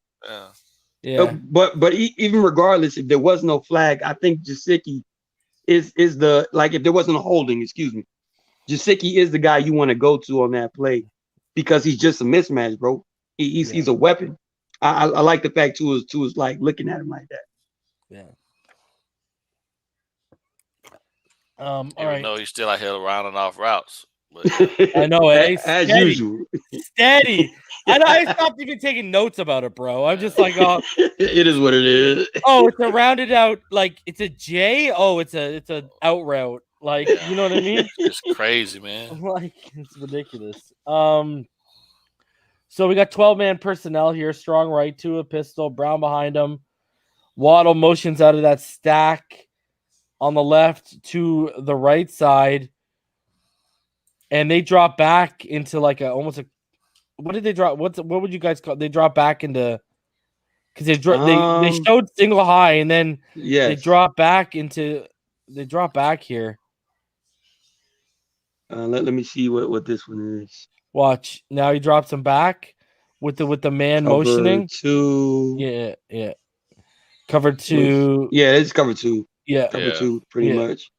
Yeah. But even regardless, if there was no flag, I think Gesicki is the if there wasn't a holding, Gesicki is the guy you want to go to on that play because he's just a mismatch, bro. He's a weapon. I like the fact Tua's like looking at him like that. Yeah. All right. No, he's still out here rounding off routes. But, I know it as usual. Steady. I stopped even taking notes about it, bro. I'm just like, oh, it is what it is. Oh, it's a rounded out, it's a J. Oh, it's a out route. You know what I mean? It's crazy, man. It's ridiculous. So we got 12-man personnel here. Strong right to a pistol. Brown behind him. Waddle motions out of that stack on the left to the right side. And they drop back into what did they drop? What would you guys call? They drop back into because they showed single high and then they drop back here. Let me see what this one is. Watch now. He drops him back with the man cover motioning. 2. Yeah. Cover 2. Yeah, it's cover 2. Yeah, cover 2 pretty much.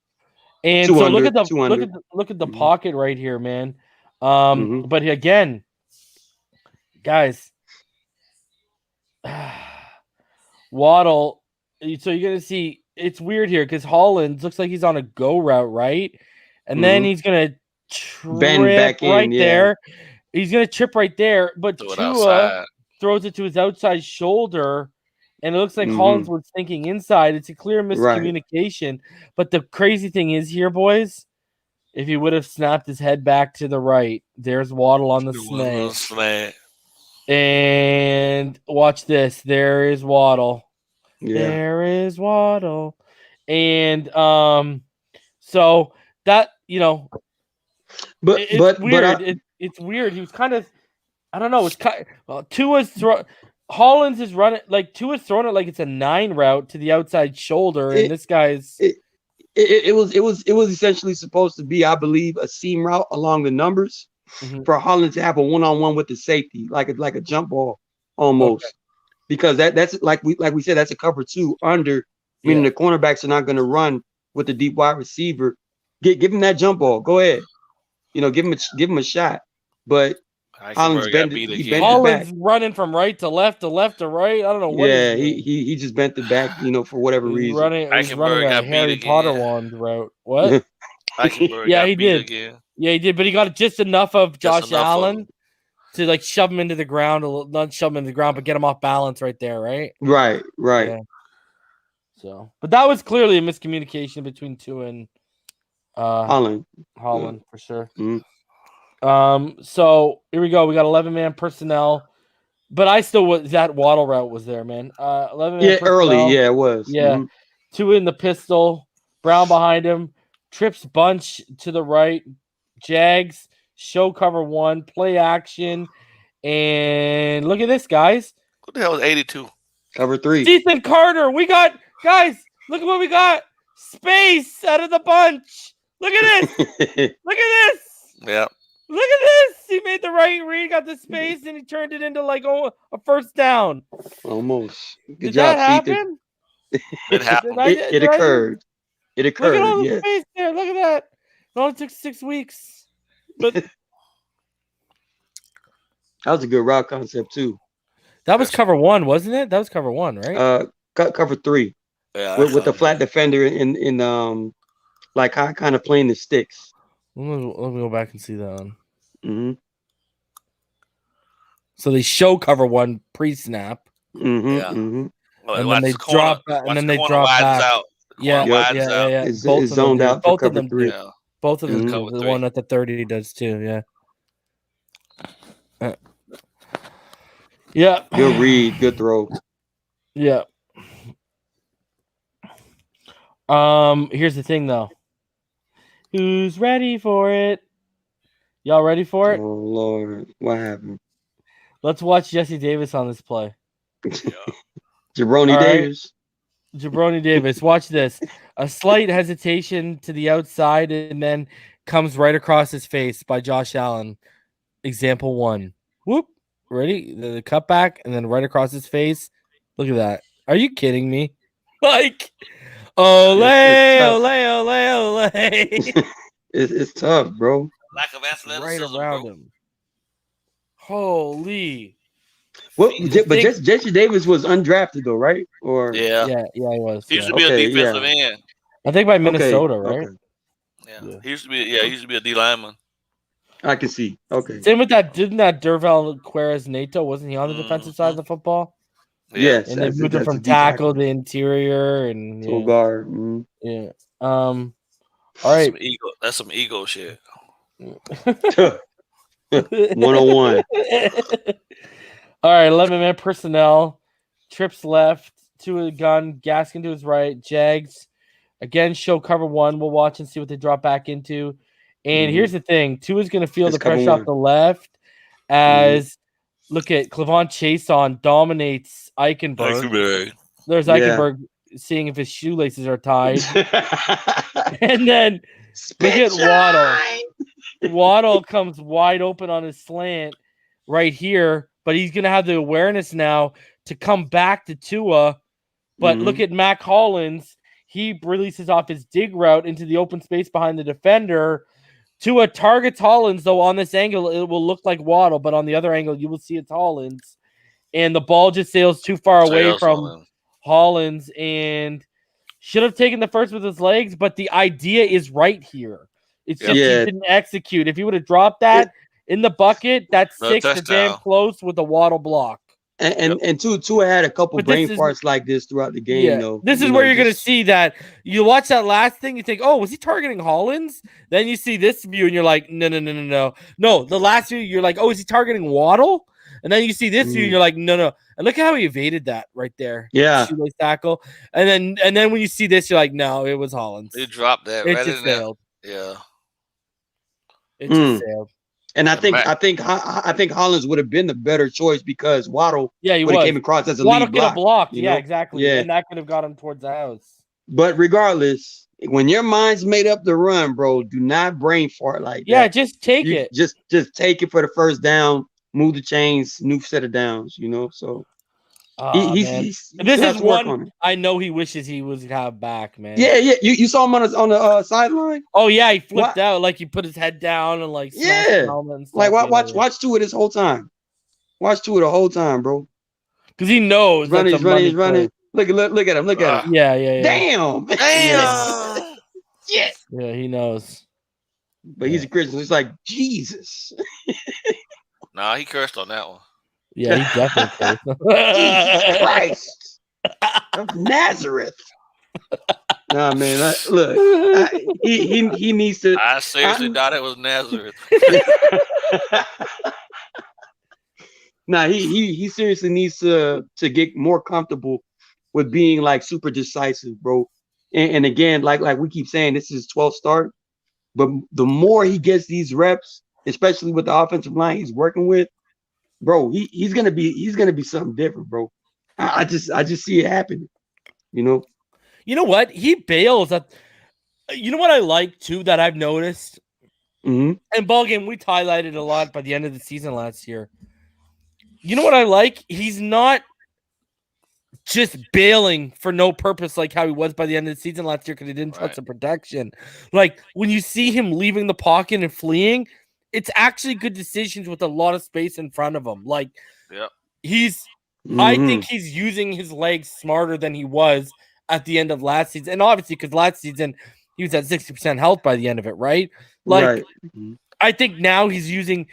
And so look at the pocket right here, man. But again, guys, Waddle. So you're gonna see it's weird here because Hollins looks like he's on a go route, right? And then he's gonna bend back right in, there. He's gonna trip right there, but Tua throws it to his outside shoulder. And it looks like Hollins was thinking inside. It's a clear miscommunication. Right. But the crazy thing is here, boys, if he would have snapped his head back to the right, there's Waddle on the slant. And watch this. There is Waddle. Yeah. There is Waddle. And so that, it's weird. It's weird. He was kind of, I don't know. It's kind of, Tua's Hollins is running Tua's throwing it like it's a 9 route to the outside shoulder, and this guy's it was essentially supposed to be, I believe, a seam route along the numbers for Hollins to have a 1-on-1 with the safety, like a jump ball almost, because that's like we said, that's a cover 2 under, meaning the cornerbacks are not going to run with the deep wide receiver. Give him that jump ball. Go ahead, give him a shot, but. Hollins running from right to left to right. I don't know what. Yeah, he just bent the back, for whatever reason. Running a Harry Potter wand route. What? Yeah, he did. Again. Yeah, he did, but he got just enough of Josh Allen to shove him into the ground. Not shove him into the ground, but get him off balance right there. Right. Right. Yeah. So, but that was clearly a miscommunication between Tua and Holland for sure. So here we go. We got 11-man personnel, but I still was that Waddle route was there, man. 11-man personnel. Early, it was. Yeah, 2 in the pistol, Brown behind him, trips bunch to the right, Jags show cover 1, play action, and look at this, guys. What the hell is 82? Cover 3. Ethan Carter. We got guys. Look at what we got. Space out of the bunch. Look at this. Look at this. Yeah. Look at this. He made the right read, got the space, and he turned it into a first down. Almost. Good job, that happen? It happened. It occurred. It occurred. Look at all the space there. Look at that. It only took 6 weeks. But that was a good route concept, too. That was cover 1, wasn't it? That was cover 1, right? Cover 3. Yeah. With the flat defender in kind of playing the sticks. Let me go back and see that one. Mm-hmm. So they show cover 1 pre-snap. Mm-hmm. Yeah. Mm-hmm. And then they drop back. And then they drop back. Out. Yeah. It's zoned out for cover 3. Yeah. Both of them. The one at the 30 does too. Yeah. Yeah. Good read. Good throw. Yeah. Here's the thing though. Who's ready for it? Y'all ready for Oh it? Lord, what happened? Let's watch Jesse Davis on this play. Jabroni All right. Davis. Jabroni Davis, watch this. A slight hesitation to the outside and then comes right across his face by Josh Allen. Example 1. Whoop. Ready? The cutback and then right across his face. Look at that. Are you kidding me? Like, ole, ole, ole, ole. It's tough, bro. Lack of athleticism, Right around bro. him. Holy. Well, but Jesse Davis was undrafted though, right? Or Yeah, he was. he used to be a defensive end. I think by Minnesota, right? Okay. Yeah. He used to be a D lineman. I can see. Okay. Same with that. Didn't that Derval Queiroz Nato? Wasn't he on the defensive side of the football? Yes, and they moved him from tackle to interior and to guard. Yeah. All right. That's some ego shit. 101. All right, 11-man personnel. Trips left, to a gun, Gaskin to his right. Jags again show cover 1. We'll watch and see what they drop back into. And here's the thing: Tua's going to feel the pressure off the left as look at Clavon Chason dominates Eichenberg. There's Eichenberg seeing if his shoelaces are tied, and then look at Waddle. Waddle comes wide open on his slant right here, but he's going to have the awareness now to come back to Tua. But look at Mac Hollins. He releases off his dig route into the open space behind the defender. Tua targets Hollins, though on this angle, it will look like Waddle, but on the other angle, you will see it's Hollins. And the ball just sails too far away from Hollins and should have taken the first with his legs, but the idea is right here. It's just he didn't execute. If he would have dropped that in the bucket, that's 6 or damn close with a Waddle block. And Tua had a couple brain farts like this throughout the game, though. This is where you're going to see that. You watch that last thing, you think, oh, was he targeting Hollins? Then you see this view, and you're like, no. No, the last view, you're like, oh, is he targeting Waddle? And then you see this view, and you're like, no. And look how he evaded that right there. Yeah. Shoelace tackle. And then when you see this, you're like, no, it was Hollins. He dropped that. It just failed. Yeah. It just failed. And I think Hollins would have been the better choice because Waddle would have came across as a Waddle lead block. could have blocked. You Yeah, know? exactly. Yeah. And that could have got him towards the house. But regardless, when your mind's made up to run, bro, do not brain fart like that. Yeah, just take it. Just take it for the first down, move the chains, new set of downs, So this is one I know he wishes he would have back, man. Yeah. You saw him on the sideline? Oh yeah, he flipped out, like he put his head down and like smashed the helmet and stuff, like watch Tua this whole time. Watch Tua the whole time, bro. Because he knows he's running. Look at him. Yeah. Damn. Yeah, he knows. But he's a Christian. It's like Jesus. Nah, he cursed on that one. Yeah, he definitely cursed. Jesus Christ of Nazareth. Nah, man. He needs to. I seriously thought it was Nazareth. Nah, he seriously needs to get more comfortable with being like super decisive, bro. And again, like we keep saying, this is his 12th start. But the more he gets these reps, especially with the offensive line he's working with, bro, he's gonna be something different, bro. I just see it happening. You know what? He bails at. You know what I like too that I've noticed. And BallGame, we highlighted a lot by the end of the season last year. You know what I like? He's not just bailing for no purpose like how he was by the end of the season last year because he didn't touch the protection. Like when you see him leaving the pocket and fleeing, it's actually good decisions with a lot of space in front of him. Like I think he's using his legs smarter than he was at the end of last season. And obviously because last season he was at 60% health by the end of it, right? Like I think now he's using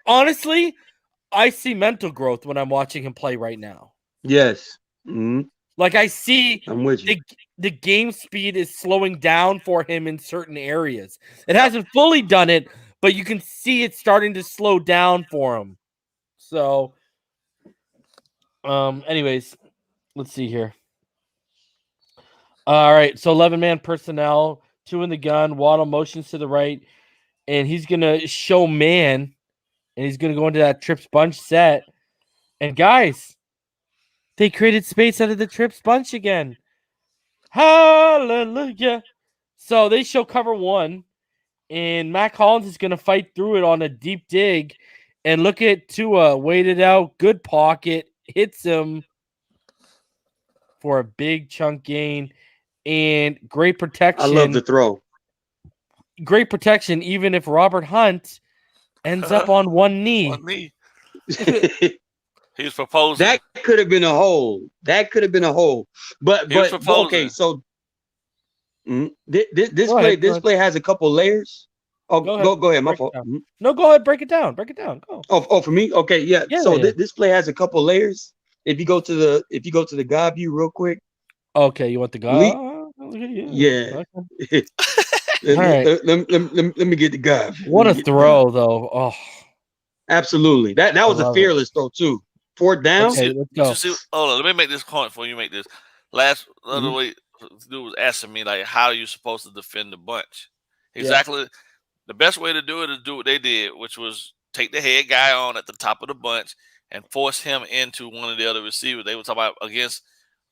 honestly I see mental growth when I'm watching him play right now. Yes. Like I see I'm with you. The game speed is slowing down for him in certain areas. It hasn't fully done it, but you can see it starting to slow down for him. So anyways, Let's see here. All right, so 11-man personnel, 2 in the gun. Waddle motions to the right, and he's gonna show man, and he's gonna go into that trips bunch set. And guys, they created space out of the trips bunch again. Hallelujah! So they show cover 1, and Mac Hollins is gonna fight through it on a deep dig. And look at Tua, waited out, good pocket, hits him for a big chunk gain, and great protection. I love the throw. Great protection, even if Robert Hunt ends up on one knee. On me. He was proposing. That could have been a hole. But okay, so this play has a couple layers. Oh, go ahead. My fault. No, go ahead. Break it down. Go. Oh, for me? Okay, yeah. This play has a couple layers. If you go to the God view real quick. Okay, you want the God? Yeah. Okay. All right. Let me get the God. What a throw, though. Oh, absolutely. That was a fearless throw too. 4th down. Okay, let's go. Hold on, let me make this point before you make this. Last other week, dude was asking me like, how are you supposed to defend the bunch? Exactly. Yeah. The best way to do it is do what they did, which was take the head guy on at the top of the bunch and force him into one of the other receivers. They were talking about against.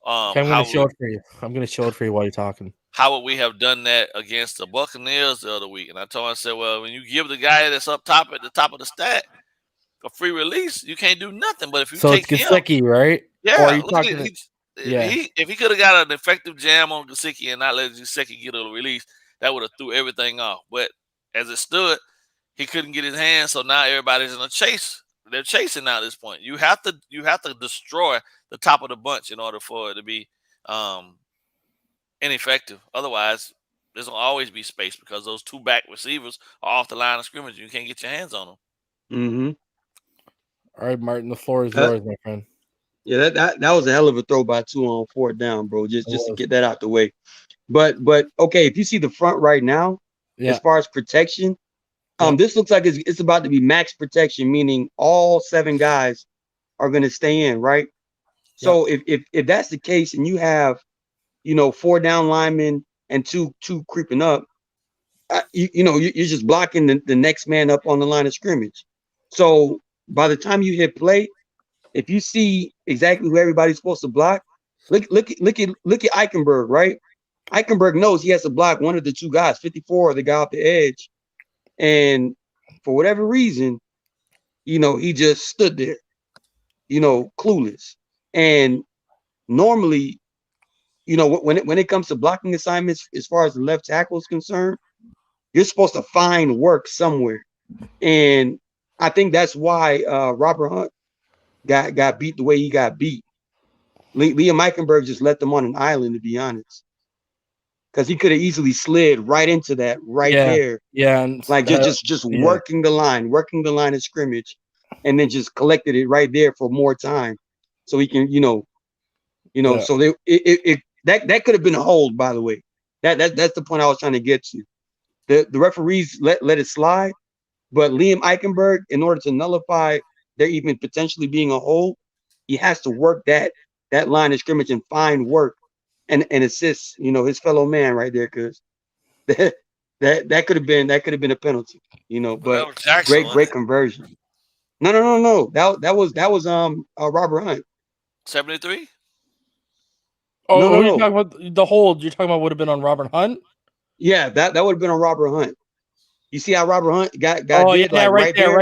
I'm going to show it for you. I'm going to show it for you while you're talking. How would we have done that against the Buccaneers the other week? And I told him, I said, well, when you give the guy that's up top at the top of the stack a free release, you can't do nothing. But if you take it's Gesicki, right? Yeah. Or are you talking if he could have got an effective jam on Gesicki and not let Gesicki get a release, that would have threw everything off. But as it stood, he couldn't get his hands, so now everybody's in a chase. They're chasing now at this point. You have to destroy the top of the bunch in order for it to be ineffective. Otherwise, there's gonna always be space because those 2 back receivers are off the line of scrimmage. You can't get your hands on them. Mm-hmm. All right, Martin, the floor is yours, my friend. Yeah, that was a hell of a throw by 2 on 4th down, bro. Just to get that out the way. But okay, if you see the front right now, as far as protection, this looks like it's about to be max protection, meaning all 7 guys are going to stay in, right? So if that's the case, and you have 4 down linemen and two creeping up, you're just blocking the next man up on the line of scrimmage. So by the time you hit play, if you see exactly who everybody's supposed to block, look at Eichenberg, right? Eichenberg knows he has to block one of the 2 guys, 54, the guy off the edge. And for whatever reason, he just stood there, clueless. And normally, when it comes to blocking assignments, as far as the left tackle is concerned, you're supposed to find work somewhere. And I think that's why Robert Hunt got beat the way he got beat. Liam Eichenberg just let them on an island, to be honest. Because he could have easily slid right into that there. Yeah. And like just working the line of scrimmage, and then just collected it right there for more time. So he can, so that could have been a hold, by the way. That's the point I was trying to get to. The referees let it slide, but Liam Eichenberg, in order to nullify there even potentially being a hold, he has to work that line of scrimmage and find work. And assist, his fellow man right there, because that could have been a penalty, but great conversion. No. That was Robert Hunt. 73. Oh, no. You're talking about the hold. You're talking about would have been on Robert Hunt. Yeah, that would have been on Robert Hunt. You see how Robert Hunt got right there.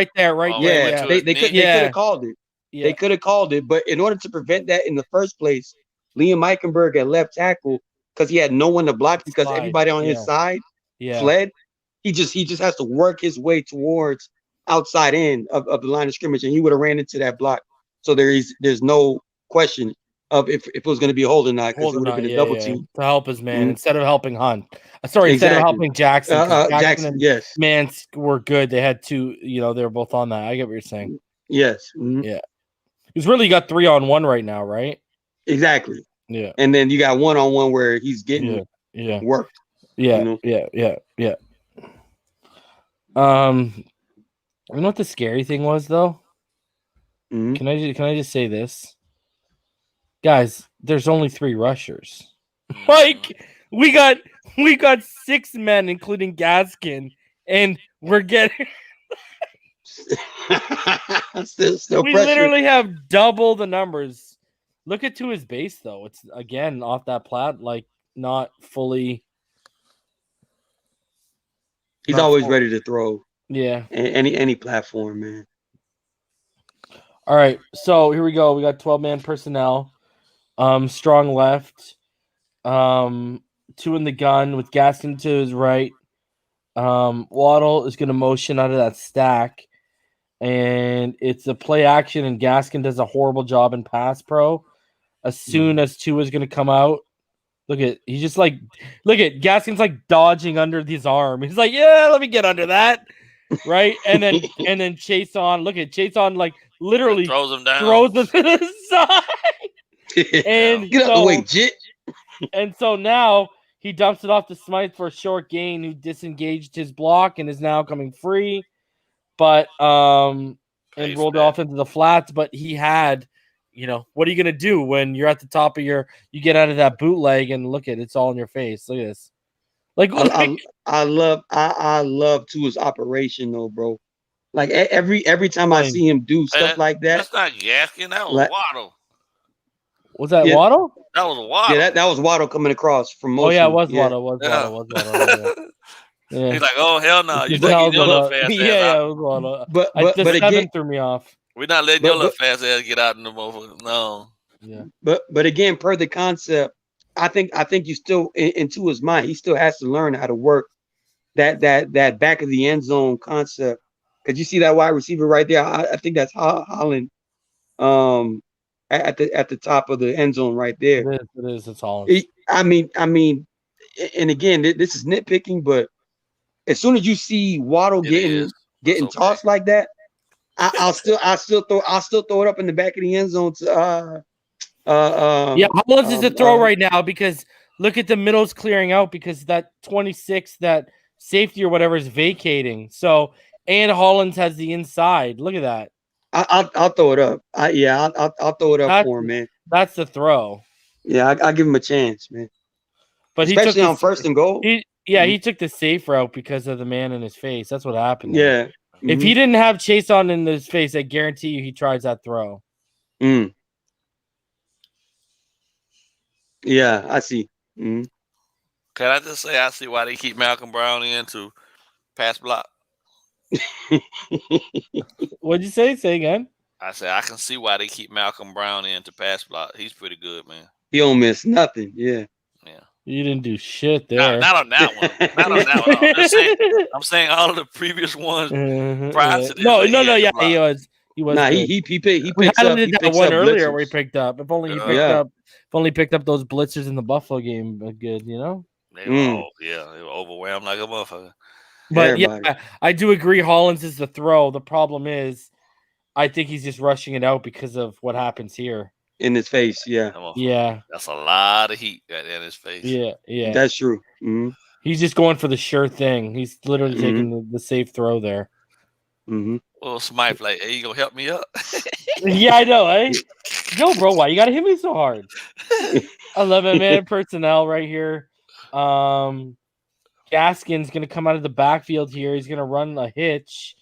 Yeah, they could have called it. Yeah. They could have called it, but in order to prevent that in the first place, Liam Eichenberg at left tackle, because he had no one to block because everybody on his side fled. He just has to work his way towards outside end of the line of scrimmage, and he would have ran into that block. So there's no question of if it was going to be a hold or not, because it would have been a double team to help his man instead of helping Hunt. Instead of helping Jackson. Jackson and yes, Mance were good. They had 2. They were both on that. I get what you're saying. Yes. Mm-hmm. Yeah. He's really got 3-on-1 right now, right? Exactly. Yeah. And then you got 1-on-1 where he's getting worked. Yeah. Yeah. You know what the scary thing was, though? Mm-hmm. Can I just say this? Guys, there's only 3 rushers. Like we got 6 men, including Gaskin, and we're getting still we pressure. literally have double the numbers. Look at Tua's base though. It's again off that plat, like not fully. He's not always fully. ready to throw. Yeah. Any platform, man. All right. So here we go. We got 12-man personnel. Strong left. 2 in the gun with Gaskin to his right. Waddle is going to motion out of that stack. And it's a play action, and Gaskin does a horrible job in pass pro. As soon as Tua is going to come out, look at Gaskin's like dodging under his arm. He's like, yeah, let me get under that, right? And then Chase on. Look at Chase on, like literally throws him down, throws him to the side, and get out the way, Jit. And so now he dumps it off to Smythe for a short gain, who disengaged his block and is now coming free. But and rolled off into the flats. But he had, what are you gonna do when you're at the top of you get out of that bootleg and look at it's all in your face. Look at this. I love Tua's operation though, bro. Like every time I see him do stuff like that. That's not Gaskin. That was Waddle. Was that Waddle? That was Waddle. Yeah, that was Waddle coming across from motion. Oh yeah, it was Waddle. Waddle. Yeah. He's like, oh hell no, you taking your little fast ass out. It was but the again, threw me off. We're not letting your little fast ass get out in the motherfucker. No. Yeah. But again, per the concept, I think you still into his mind, he still has to learn how to work that back of the end zone concept. Because you see that wide receiver right there. I think that's Holland. At the top of the end zone right there. It is. It's Holland. I mean, and again, this is nitpicking, but as soon as you see Waddle getting tossed like that, I'll still throw it up in the back of the end zone to Hollins is a throw right now because look at the middle's clearing out because that 26, that safety or whatever is vacating. So and Hollins has the inside. Look at that. I'll throw it up. I'll throw it up for him, man. That's the throw. Yeah, I'll give him a chance, man. But especially on first and goal. He took the safe route because of the man in his face. That's what happened. Yeah. Mm-hmm. If he didn't have Chase on in his face, I guarantee you he tries that throw. Yeah, I see. Can I just say I see why they keep Malcolm Brown in to pass block? What'd you say? Say again. I said I can see why they keep Malcolm Brown in to pass block. He's pretty good, man. He don't miss nothing. Yeah. You didn't do shit there. Not on that one. Not on that one. I'm saying all of the previous ones prior to this. No. Yeah, he was. Nah, good. he picks up. He did that one earlier where he picked up. If only he picked up those blitzers in the Buffalo game, good, They were overwhelmed like a motherfucker. But I do agree. Hollins is the throw. The problem is, I think he's just rushing it out because of what happens here in his face. Yeah. That's a lot of heat in his face. Yeah. That's true. Mm-hmm. He's just going for the sure thing. He's literally taking the safe throw there. Mm-hmm. Well, Smythe, like, hey, you gonna help me up? Yeah, I know, eh? No, bro, why you gotta hit me so hard? 11-man personnel right here. Gaskin's gonna come out of the backfield here. He's gonna run a hitch,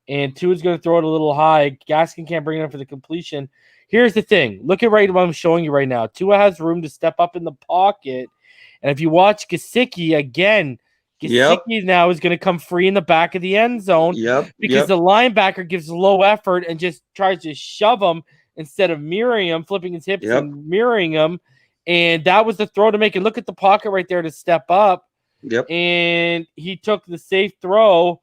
and Tua's gonna throw it a little high. Gaskin can't bring it up for the completion. Here's the thing. Look at what I'm showing you right now. Tua has room to step up in the pocket, and if you watch Gesicki again. Gesicki now is going to come free in the back of the end zone because the linebacker gives low effort and just tries to shove him instead of mirroring him, flipping his hips and mirroring him. And that was the throw to make. And look at the pocket right there to step up. And he took the safe throw.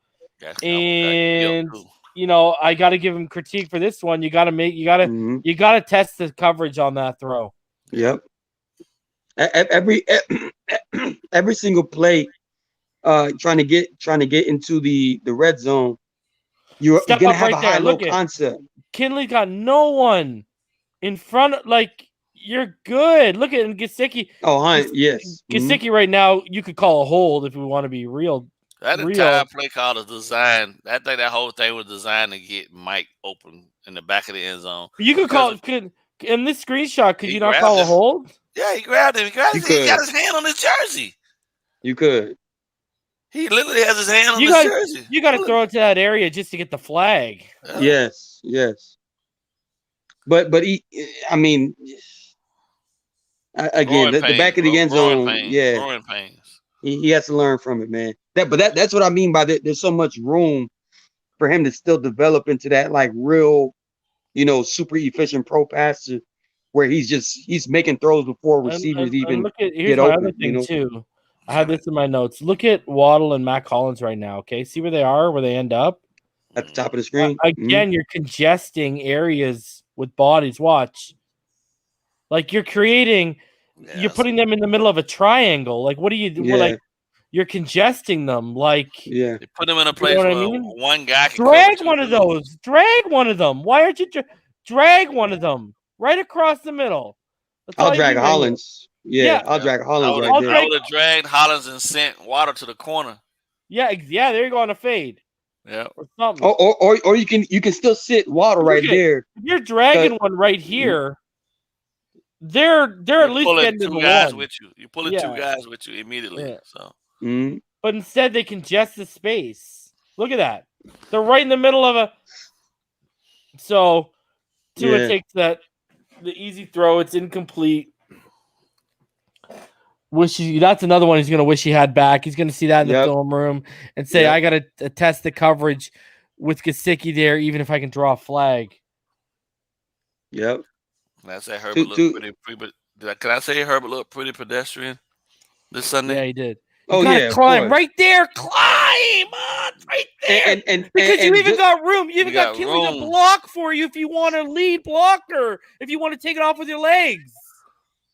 And I got to give him critique for this one. You got to test the coverage on that throw. Yep. Every single play. Trying to get into the red zone, you're gonna have a high-low concept. Kinley got no one in front. You're good. Look at Gesicki. Yes. Gesicki right now, you could call a hold if we want to be real. That entire play call is designed. I think that whole thing was designed to get Mike open in the back of the end zone. You could call it. In this screenshot, could He you not grabbed call a him. hold? Yeah, he grabbed him. He got You his could. hand on his jersey. You could. He literally has his hand on You his got jersey. you got to throw it to that area just to get the flag. Yeah. Yes. But I mean, again, the back of the end zone, growing pains. He has to learn from it, man. That's what I mean by that. There's so much room for him to still develop into that like real, super efficient pro passer where he's making throws before receivers and look at, here's get my open. other thing too. I have this in my notes. Look at Waddle and Matt Collins right now. Okay, see where they are, where they end up at the top of the screen. Again, you're congesting areas with bodies. Watch, like you're creating. Yeah, you're putting them in the middle of a triangle. Like, what do you do? Yeah. Like, you're congesting them. Like, Yeah. They put them in a place what I where mean? one guy can drag cover one of those. Drag one of them. Why aren't you drag one of them right across the middle? That's all I'll you drag do right Hollins. Yeah. I'll drag Hollins I right there. would have dragged Hollins and sent Water to the corner. here. Yeah. There you go on a fade. Yeah. Or something. Or you can still sit Water right there. If you're dragging one right here, they're at least getting to the two guys one. with you. You're pulling two guys with you immediately. Yeah. So. Mm-hmm. But instead, they congest the space. Look at that. They're right in the middle of a. So, Tua takes the easy throw. It's incomplete. That's another one he's going to wish he had back. He's going to see that in the film room and say, I got to test the coverage with Gesicki there, even if I can draw a flag. Yep. Can I say Herbert looked pretty? Can I say Herbert looked pretty pedestrian this Sunday? Yeah, he did. Oh, yeah, climb right there. Climb on right there. And because you even got room. You even got Kinley room to block for you if you want to lead blocker. If you want to take it off with your legs.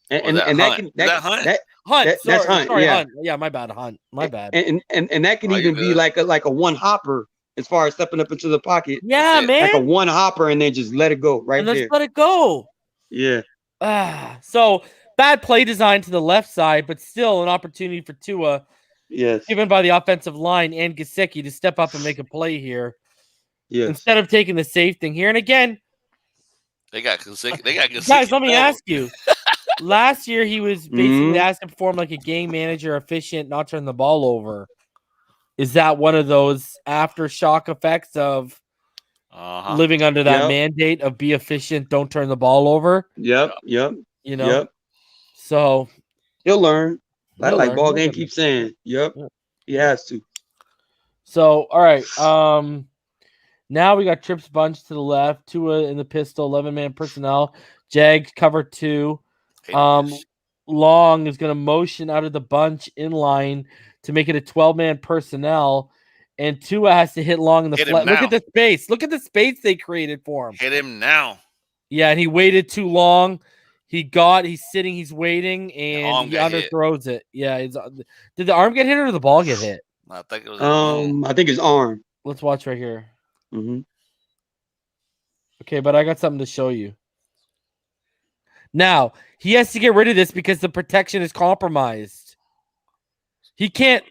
Hunt. That's Hunt. Sorry, yeah. Hunt. Yeah, my bad, Hunt. My bad. And that can even be like a one hopper as far as stepping up into the pocket. Yeah, man. Like a one hopper and then just let it go right there. Let it go. Yeah. So bad play design to the left side, but still an opportunity for Tua. Yes. Given by the offensive line and Gesicki to step up and make a play here. Yes. Instead of taking the safe thing here. And again, they got Gesicki. Guys, let me ask you. Last year, he was basically asked to perform like a game manager, efficient, not turn the ball over. Is that one of those aftershock effects of living under that mandate of be efficient, don't turn the ball over? Yep. So he'll learn. Like BallGame keeps saying. Yep. He has to. So, all right. Now we got trips bunch to the left, Tua in the pistol, 11-man personnel. Jags cover 2. Long is going to motion out of the bunch in line to make it a 12-man personnel, and Tua has to hit Long in the flat. Look at the space. Look at the space they created for him. Hit him now. Yeah, and he waited too long. He's sitting, he's waiting, and he underthrows it. Yeah, did the arm get hit or the ball get hit? I think it was. I think his arm. Let's watch right here. Mm-hmm. Okay, but I got something to show you. Now, he has to get rid of this because the protection is compromised. He can't,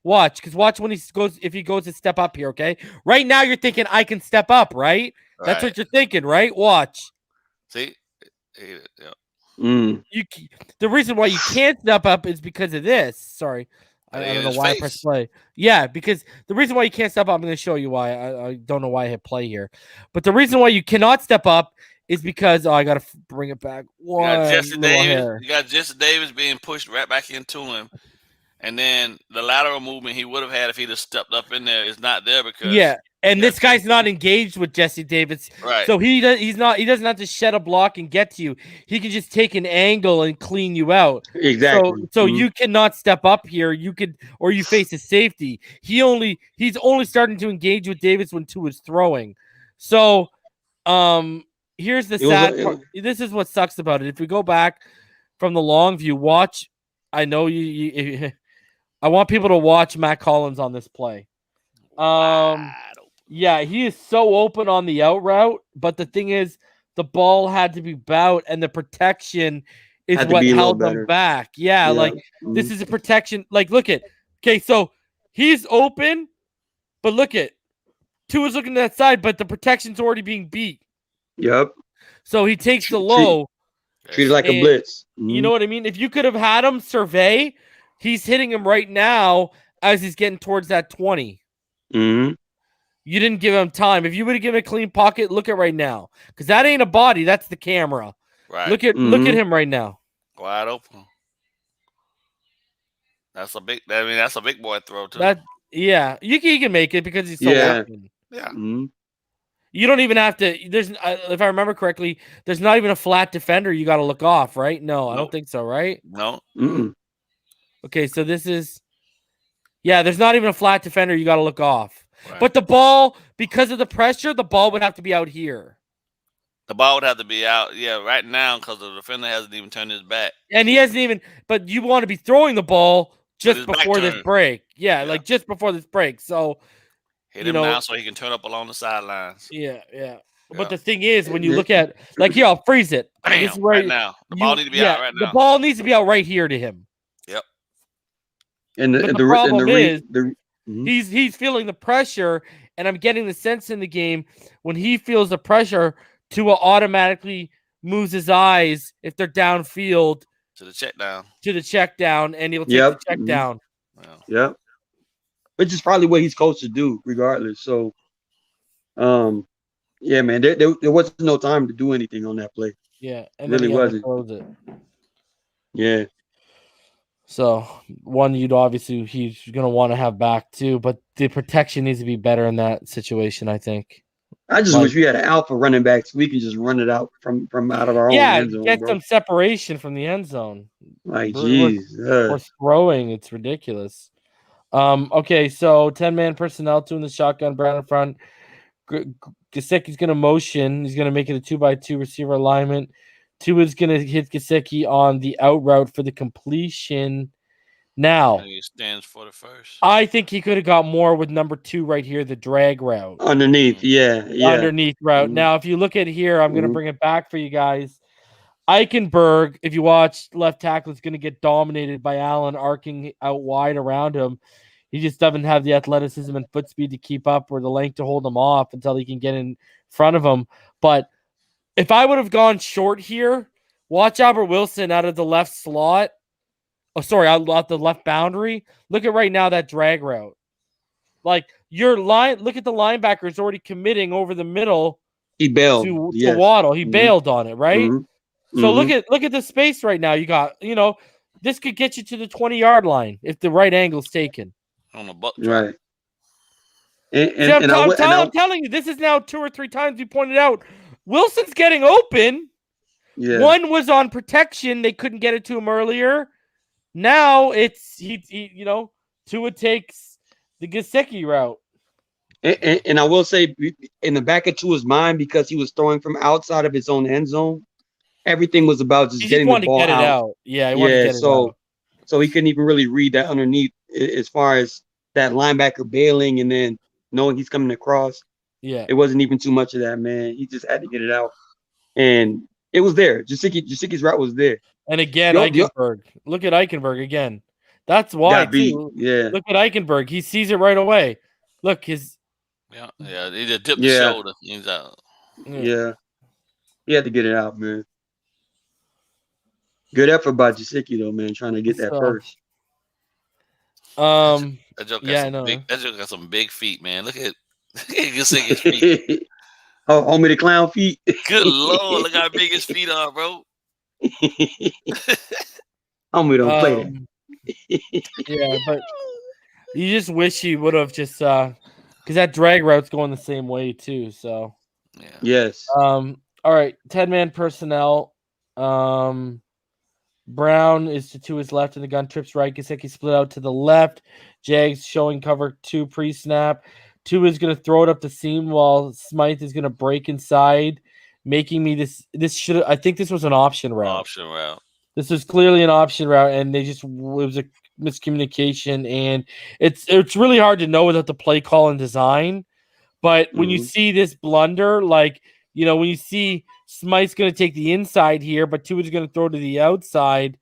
watch when if he goes to step up here, okay? Right now, you're thinking, I can step up, right? That's what you're thinking, right? Watch. See? The reason why you can't step up is because of this. Sorry. I don't know why I pressed play. Yeah, because the reason why you can't step up, I'm going to show you why. I don't know why I hit play here. But the reason why you cannot step up is because I got to bring it back. You got Jesse Davis being pushed right back into him, and then the lateral movement he would have had if he'd have stepped up in there is not there because and this guy's not engaged with Jesse Davis, right? So he doesn't have to shed a block and get to you. He can just take an angle and clean you out. Exactly. So you cannot step up here. You face a safety. He's only starting to engage with Davis when Tua's throwing. So here's the sad part. This is what sucks about it. If we go back from the long view, watch. I know you I want people to watch Matt Collins on this play. Yeah, he is so open on the out route, but the thing is, the ball had to be bout, and the protection is what held them back. Yeah, this is a protection. Look at. Okay, so he's open, but look at. Tua's looking to that side, but the protection's already being beat. Yep. So he takes the low. Treat it like a blitz. You know what I mean? If you could have had him survey, he's hitting him right now as he's getting towards that 20. Mm-hmm. You didn't give him time. If you would have given him a clean pocket, look at right now. Because that ain't a body, that's the camera. Right. Look at him right now. Wide open. That's a big boy throw too. You can make it because he's so open. Yeah. Mm-hmm. You don't even have to. There's, if I remember correctly, there's not even a flat defender you got to look off, right? No, I don't think so, right? No. Mm-mm. Okay, so this is, there's not even a flat defender you got to look off. Right. But the ball, because of the pressure, the ball would have to be out here. The ball would have to be out, right now, because the defender hasn't even turned his back. And he hasn't even, but you want to be throwing the ball just before this break. Yeah, like just before this break. So, hit him now so he can turn up along the sidelines. Yeah. But the thing is, when you look at, like, here, I'll freeze it. Bam, this is where right now. The ball needs to be out right now. The ball needs to be out right here to him. Yep. And the problem is, he's feeling the pressure, and I'm getting the sense in the game when he feels the pressure, Tua automatically moves his eyes if they're downfield to the check down, and he'll take the check down. Yep. Which is probably what he's coached to do, regardless. So, yeah, man, there was no time to do anything on that play. Yeah, and really wasn't. Yeah. So one, he's gonna want to have back too, but the protection needs to be better in that situation, I think. I just wish we had an alpha running back so we can just run it out from out of our own end zone. Get some separation from the end zone. Like, jeez. We're throwing. It's ridiculous. Okay, so 10-man personnel, 2 in the shotgun, Brown in front. Gesicki's going to motion. He's going to make it a 2x2 receiver alignment. 2 is going to hit Gesicki on the out route for the completion. Now, he stands for the first. I think he could have got more with number 2 right here, the drag route. Underneath, Underneath route. Mm-hmm. Now, if you look at here, I'm going to bring it back for you guys. Eichenberg, if you watch, left tackle is going to get dominated by Allen arcing out wide around him. He just doesn't have the athleticism and foot speed to keep up or the length to hold him off until he can get in front of him. But if I would have gone short here, watch Albert Wilson out of the left slot. Out the left boundary. Look at right now that drag route. Like look at the linebackers already committing over the middle. He bailed to Waddle. He bailed on it, right? Mm-hmm. So look at the space right now. You got, this could get you to the 20-yard line if the right angle's taken. On the buck, right? I'm telling you, this is now 2 or 3 times we pointed out. Wilson's getting open. Yeah. One was on protection; they couldn't get it to him earlier. Now it's Tua takes the Gesicki route. And I will say, in the back of Tua's mind, because he was throwing from outside of his own end zone, everything was about just getting the ball out. Yeah, he wanted to get it out. So he couldn't even really read that underneath as far as that linebacker bailing and then knowing he's coming across. Yeah. It wasn't even too much of that, man. He just had to get it out. And it was there. Gesicki's route was there. And again, Eichenberg. Look at Eichenberg again. That's why. Yeah. Look at Eichenberg. He sees it right away. Look, his. Yeah. He just dipped the shoulder. He's out. Yeah. He had to get it out, man. Good effort by Gesicki, though, man, trying to get that first. That joke got some big feet, man. Look at Gesicki's feet. Oh, homie the clown feet. Good Lord, look how big his feet are, bro. Homie don't play that. Yeah, but you just wish he would have just because that drag route's going the same way too. So yes. All right, 10-man personnel. Brown is to his left and the gun trips right. Gesicki split out to the left. Jags showing cover 2 pre-snap. 2 is going to throw it up the seam while Smythe is going to break inside, making me I think this was an option route. This was clearly an option route, and it was a miscommunication, and it's really hard to know without the play call and design. But when you see this blunder, like, when you see Smythe's going to take the inside here, but Tua is going to throw to the outside,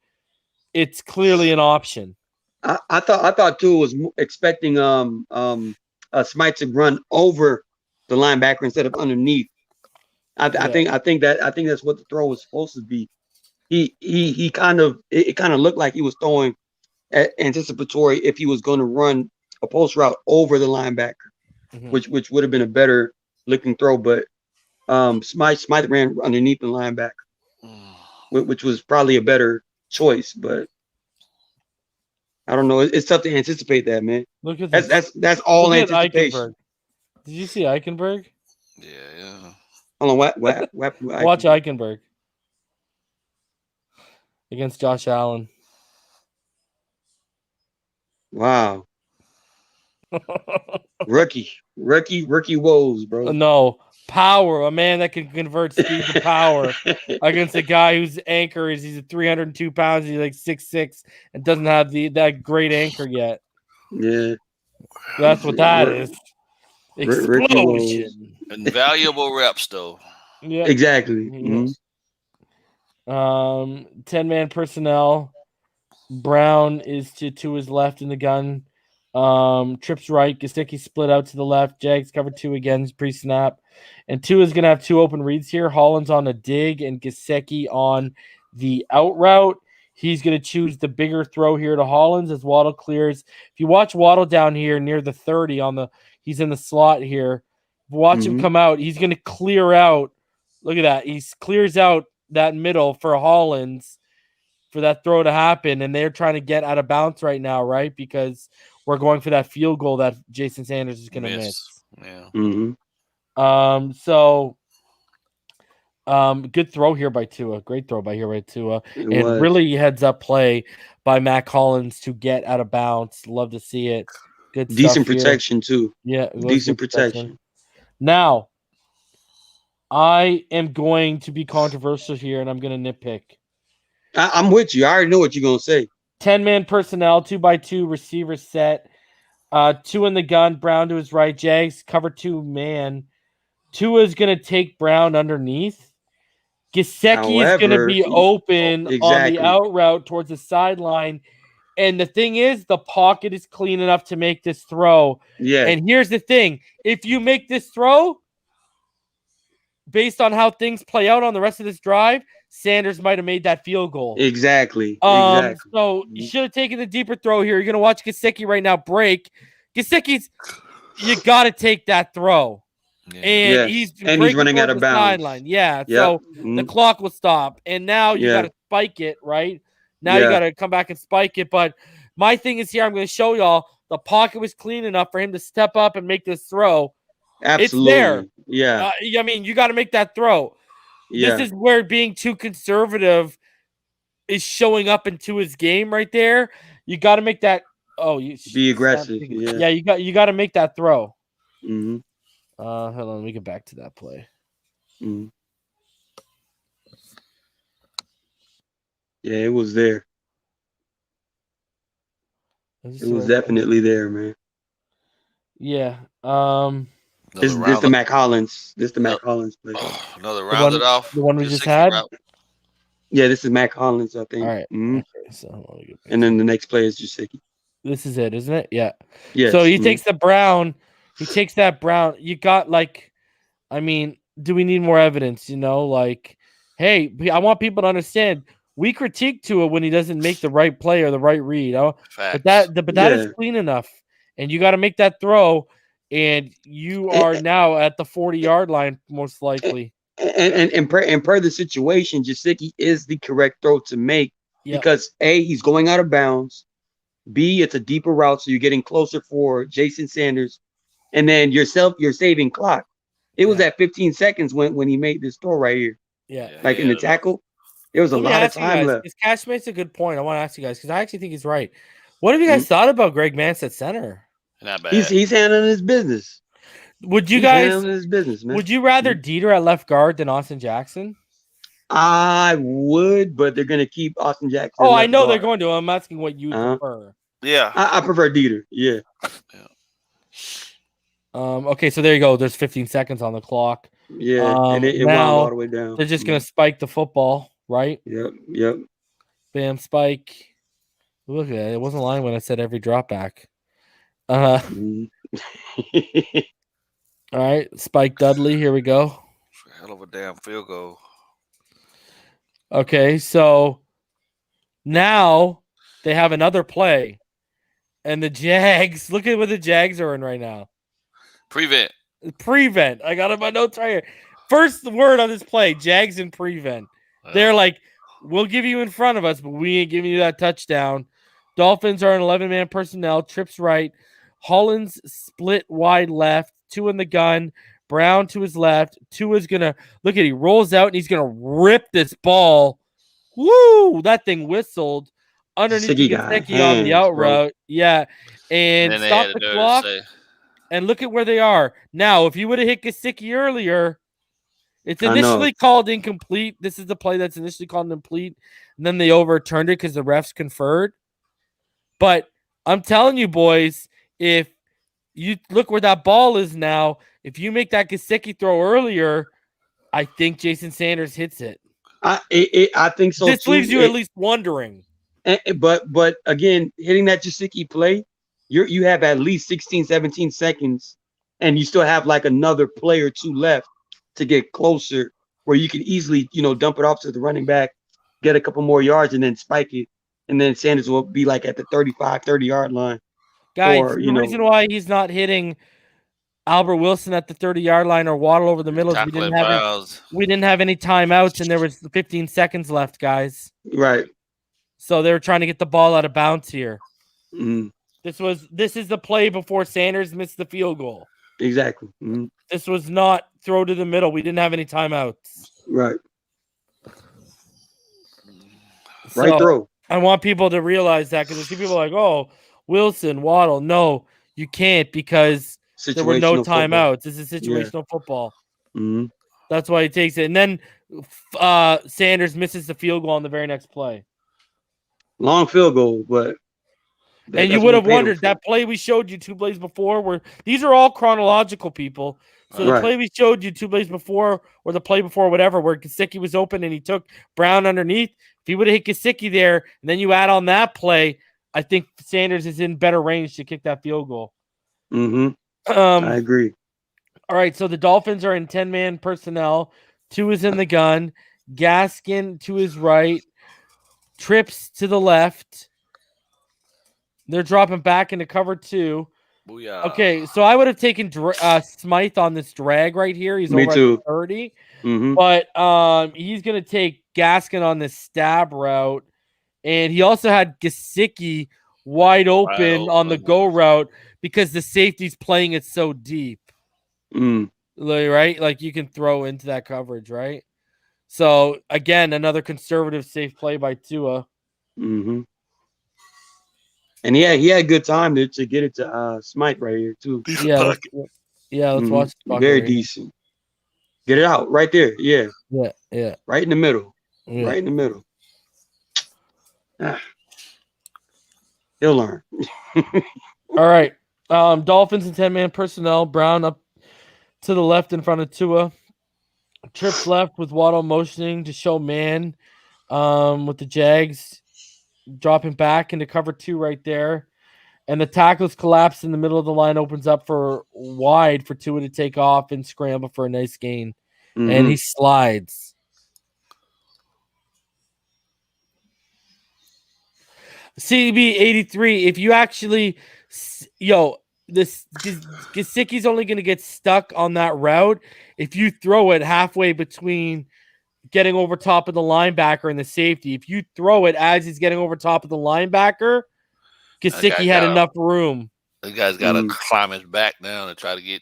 it's clearly an option. I thought Tua was expecting Smythe to run over the linebacker instead of underneath. I think that's what the throw was supposed to be. He kind of it kind of looked like he was throwing anticipatory if he was going to run a post route over the linebacker, which would have been a better looking throw. But Smythe ran underneath the linebacker, which was probably a better choice. But I don't know. It's tough to anticipate that, man. Look at that's all anticipation. Did you see Eichenberg? Yeah. Hold on, what? Watch Eichenberg against Josh Allen. Wow. Rookie woes, bro. No, power. A man that can convert speed to power against a guy whose anchor he's at 302 pounds. He's like 6'6" and doesn't have that great anchor yet. Yeah. That's what that is. Explosion. Invaluable reps, though. Yeah. Exactly. 10-man personnel. Brown is to his left in the gun. Trips right. Gesicki split out to the left. Jags cover 2 again pre-snap. And 2 is going to have 2 open reads here. Hollins on a dig and Gesicki on the out route. He's going to choose the bigger throw here to Hollins as Waddle clears. If you watch Waddle down here near the 30 he's in the slot here. Watch him come out. He's going to clear out. Look at that. He clears out that middle for Hollins for that throw to happen. And they're trying to get out of bounds right now, right? Because we're going for that field goal that Jason Sanders is going to miss. Yeah. Good throw here by Tua. Great throw by Tua. And really heads up play by Matt Collins to get out of bounds. Love to see it. Good decent stuff protection here. too. Yeah, decent protection. Now, I am going to be controversial here, and I'm going to nitpick. I'm with you. I already know what you're going to say. 10-man personnel, 2x2 receiver set. 2 in the gun. Brown to his right. Jags cover 2 man. Tua is going to take Brown underneath. Gesicki is going to be open on the out route towards the sideline. And the thing is, the pocket is clean enough to make this throw. Yeah. And here's the thing. If you make this throw, based on how things play out on the rest of this drive, Sanders might have made that field goal. Exactly. So you should have taken the deeper throw here. You're going to watch Gesicki right now break. Gesicki's, you got to take that throw. Yeah. And he's running out of bounds. Sideline. Yeah. Yep. So the clock will stop. And now you got to spike it, right? Now you got to come back and spike it. But my thing is here, I'm going to show y'all the pocket was clean enough for him to step up and make this throw. Absolutely. It's there. Yeah. I mean, you got to make that throw. Yeah. This is where being too conservative is showing up into his game right there. You got to make that. Oh, you be aggressive. Yeah. You got to make that throw. Mm-hmm. Hold on, let me get back to that play. Mm-hmm. Yeah, it was there. It was definitely there, man. Yeah. This the Mac Hollins. This the Mac Hollins play. Another rounded off. The one we just had. Yeah, this is Mac Hollins, I think. All right. Mm-hmm. Okay, so and then the next play is Gesicki. This is it, isn't it? Yeah. Yes. So he takes the Brown. He takes that Brown. You got I mean, do we need more evidence? Hey, I want people to understand. We critique Tua when he doesn't make the right play or the right read. But that is clean enough, and you got to make that throw. And you are now at the 40-yard line, most likely. And per the situation, Gesicki is the correct throw to make because A, he's going out of bounds. B, it's a deeper route, so you're getting closer for Jason Sanders. And then you're saving clock. It was at 15 seconds when he made this throw right here. Yeah. In the tackle, there was a lot of time left. This Cash makes a good point. I want to ask you guys because I actually think he's right. What have you guys thought about Greg Mance at center? Not bad. He's handling his business. Would you guys handling his business, man? Would you rather Dieter at left guard than Austin Jackson? I would, but they're going to keep Austin Jackson. Oh, I know they're going to. I'm asking what you prefer. Yeah, I prefer Dieter. Yeah. Okay, so there you go. There's 15 seconds on the clock. Yeah, and it wound all the way down. They're just going to spike the football, right? Yep. Bam, spike. Look at it. It wasn't lying when I said every drop back. All right, Spike Dudley. Here we go. Hell of a damn field goal. Okay, so now they have another play. And the Jags, look at what the Jags are in right now. Prevent. Prevent. I got it in my notes right here. First word on this play, Jags in prevent. They're like, we'll give you in front of us, but we ain't giving you that touchdown. Dolphins are an 11-man personnel. Trips right. Hollins split wide left. 2 in the gun. Brown to his left. Tua's going to, look at, he rolls out and he's going to rip this ball. Woo! That thing whistled underneath the Gesicki on the out route. Yeah. And stop the clock. And look at where they are. Now, if you would have hit Gesicki earlier, it's initially called incomplete. This is the play that's initially called incomplete. And then they overturned it because the refs conferred. But I'm telling you, boys, if you look where that ball is now, if you make that Gesicki throw earlier, I think Jason Sanders hits it. I think so. This leaves you at least wondering. But again, hitting that Gesicki play, you have at least 16, 17 seconds, and you still have like another play or two left to get closer where you can easily, dump it off to the running back, get a couple more yards, and then spike it. And then Sanders will be like at the 35, 30-yard line. Guys, the reason why he's not hitting Albert Wilson at the 30-yard line or Waddle over the middle is we didn't have any timeouts, and there was 15 seconds left, guys. Right. So they were trying to get the ball out of bounds here. Mm-hmm. This is the play before Sanders missed the field goal. Exactly. Mm-hmm. This was not throw to the middle. We didn't have any timeouts. Right. Right throw. I want people to realize that because I see people like, oh, Wilson, Waddle. No, you can't because there were no timeouts. This is situational football. Mm-hmm. That's why he takes it. And then Sanders misses the field goal on the very next play. Long field goal, but and you would have wondered that play we showed you 2 plays before. Where these are all chronological, people. So the play we showed you 2 plays before, or the play before, whatever, where Gesicki was open and he took Brown underneath. If he would have hit Gesicki there, and then you add on that play, I think Sanders is in better range to kick that field goal. Mm-hmm. I agree. All right, so the Dolphins are in 10-man personnel. 2 is in the gun. Gaskin to his right. Trips to the left. They're dropping back into cover 2. Booyah. Okay, so I would have taken Smythe on this drag right here. He's over at 30. Mm-hmm. But he's going to take Gaskin on this stab route. And he also had Gesicki wide open on the go route because the safety's playing it so deep. Right? Like you can throw into that coverage, right? So, again, another conservative safe play by Tua. Mm-hmm. And he had good time to get it to Smythe right here, too. Let's watch it. Very decent. Get it out right there. Yeah. Yeah. Right in the middle. Yeah. Right in the middle. He'll learn. All right. Dolphins and 10-man personnel. Brown up to the left in front of Tua. Trips left with Waddle motioning to show man with the Jags dropping back into cover 2 right there. And the tackles collapse in the middle of the line, opens up for wide for Tua to take off and scramble for a nice gain. Mm-hmm. And he slides. CB 83, if you actually, this Gesicki's only going to get stuck on that route if you throw it halfway between getting over top of the linebacker and the safety. If you throw it as he's getting over top of the linebacker, Gesicki had enough room. The guy's got to climb his back down and try to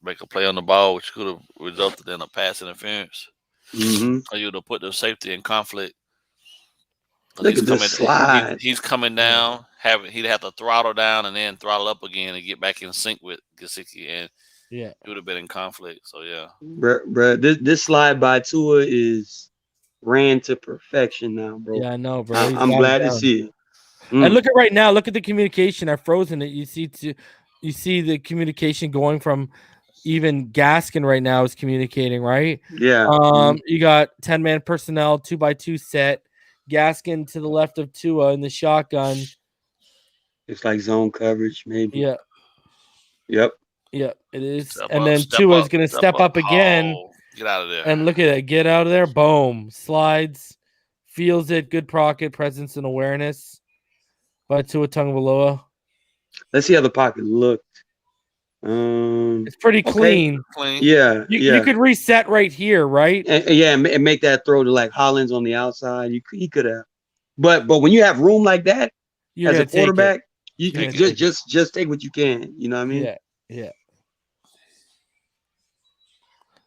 make a play on the ball, which could have resulted in a pass interference. Mm-hmm. Or you would have put the safety in conflict. Look at this slide. He's coming down. He'd have to throttle down and then throttle up again and get back in sync with Gesicki, and it would have been in conflict. So bro, this slide by Tua is ran to perfection now, bro. Yeah, I know, bro. I'm glad to see it. And look at right now. Look at the communication. I've frozen it. You see the communication going from even Gaskin right now is communicating, right? Yeah. You got 10-man personnel, 2x2 set. Gaskin to the left of Tua in the shotgun. It's like zone coverage, maybe. Yeah. Yep. Yeah, it is. And then Tua is going to step up again. Get out of there. And look at it. Get out of there. Boom. Slides. Feels it. Good pocket presence and awareness by Tua Tagovailoa. Let's see how the pocket looked. It's pretty clean. Clean. Yeah, You could reset right here, right? And make that throw to like Hollins on the outside. He could have. But when you have room like that as a quarterback, you just take what you can. You know what I mean? Yeah.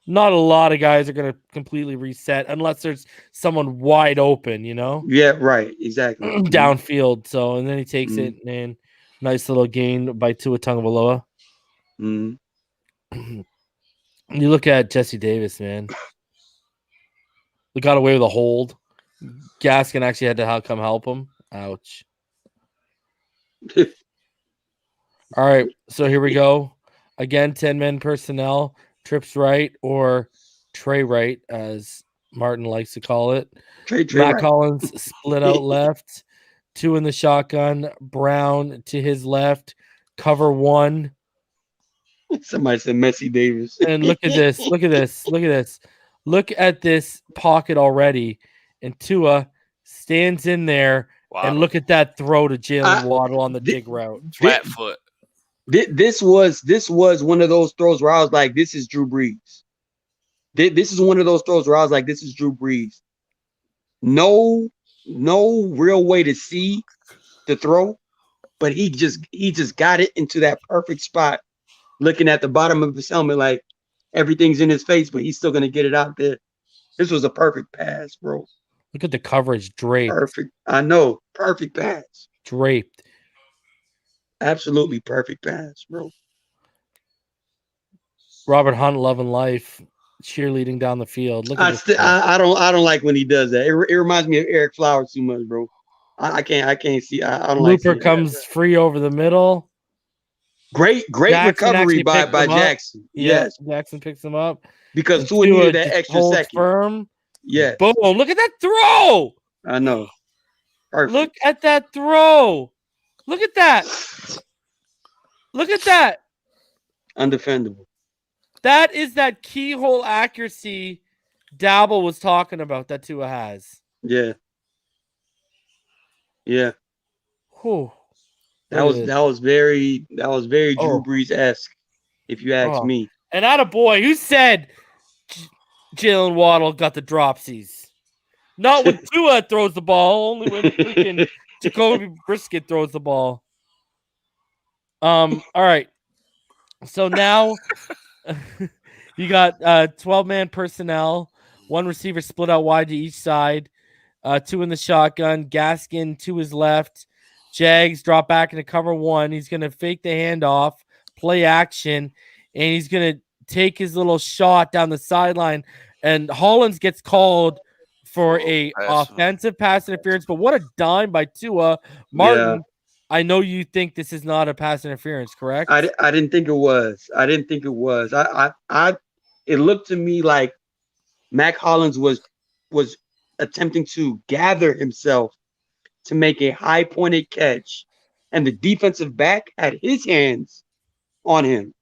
Not a lot of guys are going to completely reset unless there's someone wide open, you know? Yeah, right. Exactly. Downfield. So, and then he takes it, and nice little gain by Tua Tagovailoa. You look at Jesse Davis, man. They got away with a hold. Gaskin actually had to come help him. Ouch. All right, so here we go. Again, 10-man personnel. Trips right or Trey right, as Martin likes to call it. Matt right. Collins split out left. 2 in the shotgun. Brown to his left. Cover 1. Somebody said Messi Davis. And look at this. Look at this. Look at this. Look at this pocket already. And Tua stands in there. Wow. And look at that throw to Jalen Waddle on the dig route. Flat foot. This was one of those throws where I was like, this is Drew Brees. This is one of those throws where I was like, this is Drew Brees. No real way to see the throw, but he just got it into that perfect spot, looking at the bottom of his helmet like everything's in his face, but he's still gonna get it out there. This was a perfect pass, bro. Look at the coverage draped. Perfect. I know. Perfect pass. Draped. Absolutely perfect pass, bro. Robert Hunt loving life, cheerleading down the field. Look at I don't like when he does that. It reminds me of Eric Flowers too much, bro. I can't see. I don't like. Looper comes free over the middle. Great recovery by Jackson. Yes, Jackson picks him up because Tua needed that extra second. Firm. Yeah. Boom! Look at that throw. I know. Perfect. Look at that throw. Look at that. Look at that. Undefendable. That is that keyhole accuracy Dabble was talking about that Tua has. Yeah. Yeah. Whew. That was very Drew Brees-esque, if you ask me. And out of boy, who said Jalen Waddle got the dropsies? Not when Tua throws the ball, only when freaking Jacoby Brisket throws the ball. All right. So now you got 12-man personnel, 1 receiver split out wide to each side, 2 in the shotgun, Gaskin to his left, Jags drop back into cover 1. He's going to fake the handoff, play action, and he's going to take his little shot down the sideline, and Hollins gets called for offensive pass interference, but what a dime by Tua. Martin, yeah. I know you think this is not a pass interference, correct? I didn't think it was. It looked to me like Mac Hollins was attempting to gather himself to make a high pointed catch, and the defensive back had his hands on him.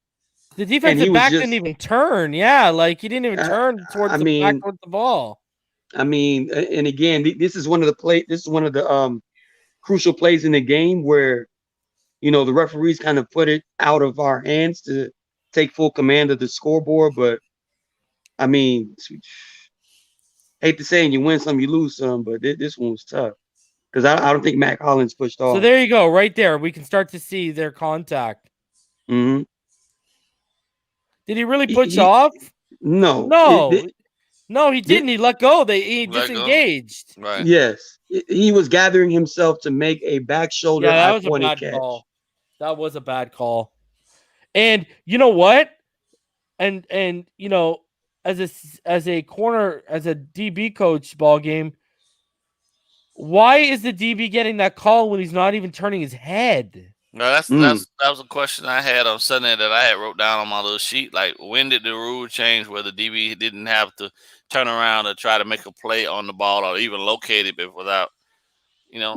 The defensive back didn't even turn. Yeah, like he didn't even turn towards the ball. I mean, and again, this is one of the crucial plays in the game where, you know, the referees kind of put it out of our hands to take full command of the scoreboard. But I mean, hate to say, you win some, you lose some, but this one was tough because I don't think Mac Hollins pushed off. So there you go, right there. We can start to see their contact. Mm-hmm. Did he really push off? No. No, he didn't. He let go. He disengaged. Right. Yes. He was gathering himself to make a back shoulder. Yeah, that was a bad call. That was a bad call. And you know what? And you know, as a corner, as a DB coach ball game, why is the DB getting that call when he's not even turning his head? No, that was a question I had on Sunday that I had wrote down on my little sheet. Like, when did the rule change where the DB didn't have to turn around and try to make a play on the ball or even locate it without, you know?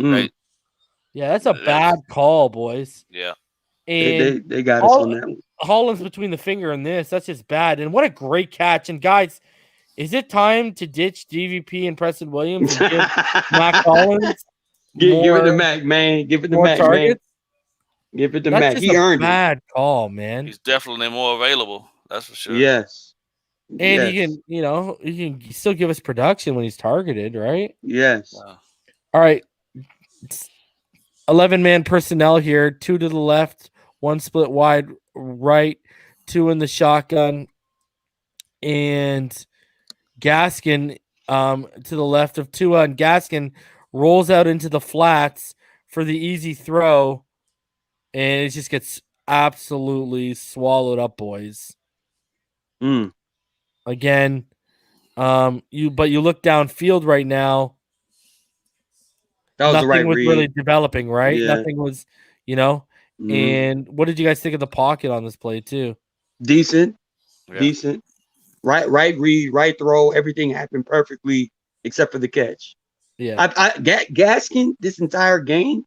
Yeah, that's a bad call, boys. Yeah. And they got us on that one. Hollins between the finger and this, that's just bad. And what a great catch. And guys, Is it time to ditch DVP and Preston Williams and give Mac Collins Give it to Mac, man. Give it to more Mac, targets? man. Give it to That's Mac. just He a earned it. bad call, man. He's definitely more available. That's for sure. Yes. And he can, he can still give us production when he's targeted, right? Yes. Wow. All right. 11-man personnel here, 2 to the left, 1 split wide right, 2 in the shotgun, and Gaskin to the left of Tua, and Gaskin rolls out into the flats for the easy throw, and it just gets absolutely swallowed up, boys. Again, you look downfield right now. That was nothing the right was read. really developing, right? Yeah. Nothing was, And what did you guys think of the pocket on this play too? Decent. Yeah. Decent. Right read, right throw. Everything happened perfectly except for the catch. Yeah. Gaskin this entire game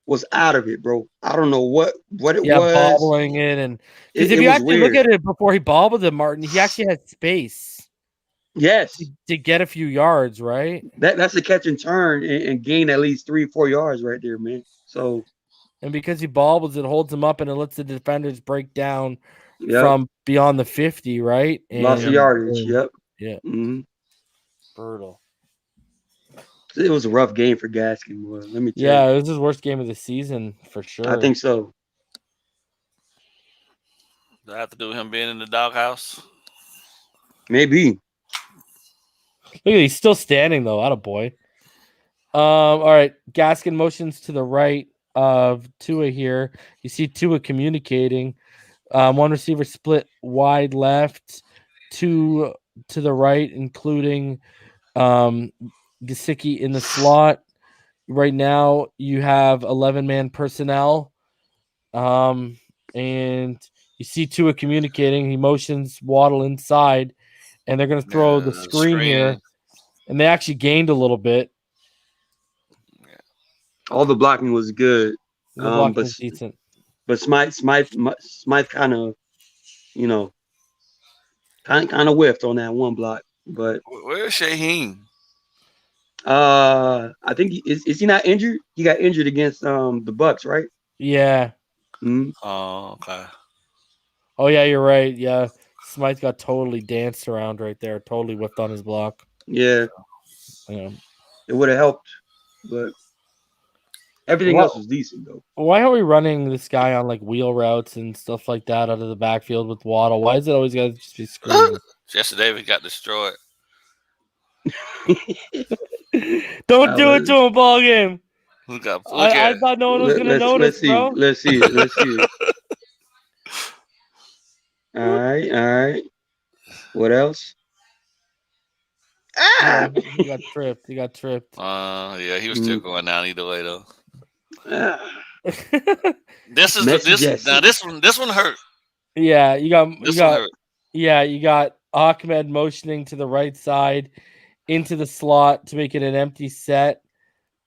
was out of it, bro. I don't know what it was. Bobbling it, and because if you actually look at it before he bobbled it, Martin, he actually had space. Yes. To get a few yards, right? That's a catch and turn and gain at least 3-4 yards right there, man. So, and because he bobbles, it holds him up and it lets the defenders break down from beyond the 50, right? And lots of yardage. Yep. Yeah. Brutal. It was a rough game for Gaskin, boy. Let me tell you. Yeah, it was his worst game of the season for sure. I think so. Does that have to do with him being in the doghouse? Maybe. Look, he's still standing though. Attaboy. All right. Gaskin motions to the right of Tua here. You see Tua communicating. 1 receiver split wide left, 2 to the right, including Gesicki in the slot. Right now, you have 11-man personnel. And you see Tua communicating. He motions Waddle inside. And they're going to throw the screen here. And they actually gained a little bit. All the blocking was good. The blocking was decent. But Smythe kind of, kind of whiffed on that one block. But where's Shaheen? I think is he not injured? He got injured against the Bucks, right? Yeah. Mm-hmm. Oh, okay. Oh yeah, you're right. Yeah. Smythe got totally danced around right there. Totally whipped on his block. Yeah. It would have helped, but everything else was decent though. Why are we running this guy on like wheel routes and stuff like that out of the backfield with Waddle? Why is it always got to just be screwed? Jesse Davis got destroyed. Don't do it to him, ball game. I thought no one was going to notice, bro. Let's see it. All right. What else? He got tripped. Yeah, he was still going down either way though. This one hurt. Yeah, you got Ahmed motioning to the right side into the slot to make it an empty set,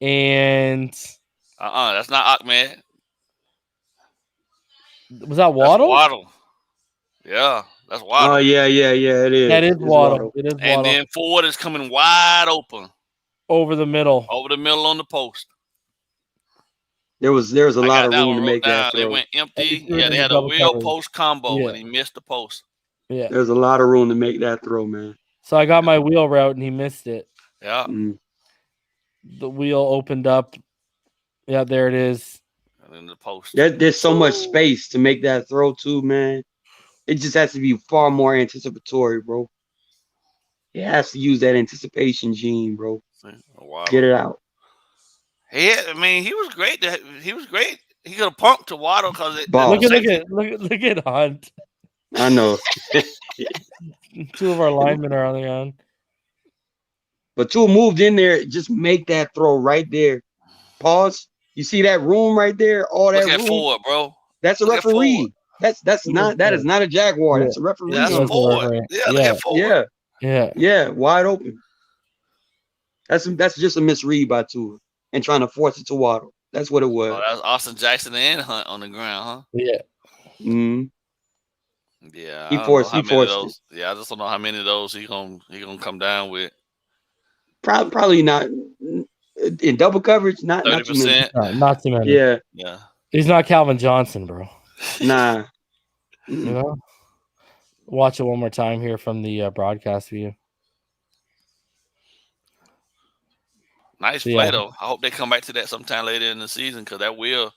and that's not Ahmed. Was that Waddle? That's Waddle. Yeah, that's Waddle. Oh yeah, it is. That is Waddle. It is Waddle. And then Ford is coming wide open over the middle on the post. There was a lot of room to make that throw. They went empty. Yeah, they had a wheel post combo and he missed the post. Yeah, there's a lot of room to make that throw, man. So I got my wheel route and he missed it. Yeah. The wheel opened up. Yeah, there it is. And then the post. There's so much space to make that throw too, man. It just has to be far more anticipatory, bro. It has to use that anticipation gene, bro. Wow. Get it out. Yeah, I mean, he was great. He was great. He could have pumped to Waddle because look at Hunt. I know. 2 of our linemen are on the ground. But Tua moved in there. Just make that throw right there. Pause. You see that room right there? All that room. Forward, bro. That's a referee. That is not a Jaguar. That's a referee. Yeah, that's forward. Forward. Yeah. Wide open. That's just a misread by Tua and trying to force it to Waddle. That's what it was. Oh, that's Austin Jackson and Hunt on the ground, huh? Yeah. Mm-hmm. Yeah, He I don't know forced how he many of forced it. those. Yeah, I just don't know how many of those he gonna come down with. Probably not in double coverage. Not too many. 30%. Not too many. Yeah, Yeah. He's not Calvin Johnson, bro. nah. You know. Watch it one more time here from the broadcast view. Nice Yeah. play though. I hope they come back to that sometime later in the season because that will.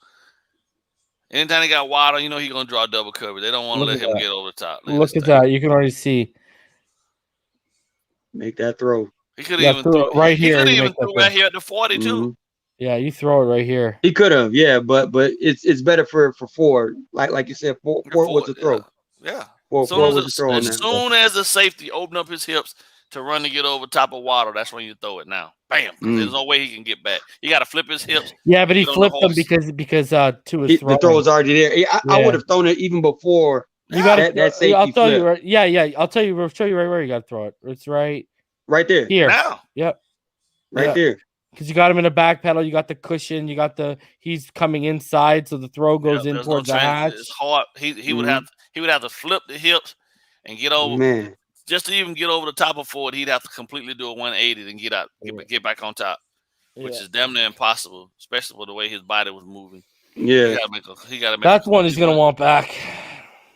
Anytime they got Waddle, you know he's gonna draw double coverage. They don't want to Look let at him that. get over the top. Look at that. You can already see. Make that throw. He could Yeah, even throw threw it right he here, could you even make that threw throw. right here at the 40 too. Yeah, you throw it right here. He could have, yeah, but it's better for Ford. Like you said, Ford was a throw. Yeah. Ford was a throw on As that. soon as the safety opened up his hips to run to get over top of Waddle, that's when you throw it now. Bam. Because there's no way he can get back. You got to flip his hips. Yeah, but he get on the flipped them horse. because Tua's the throw was already there. I would have thrown it even before you got that safety I'll tell flip. you right. Yeah. I'll tell you. We'll show you right where you got to throw it. It's right there. Here. Now. Yep. Right there. Because you got him in a back pedal, you got the cushion, you got he's coming inside, so the throw goes in towards the hatch. It's hard. He would have to flip the hips and get over. Man, just to even get over the top of Ford, he'd have to completely do a 180 and get back on top, which is damn near impossible, especially with the way his body was moving. Yeah, he got to make. That's one he's gonna want back.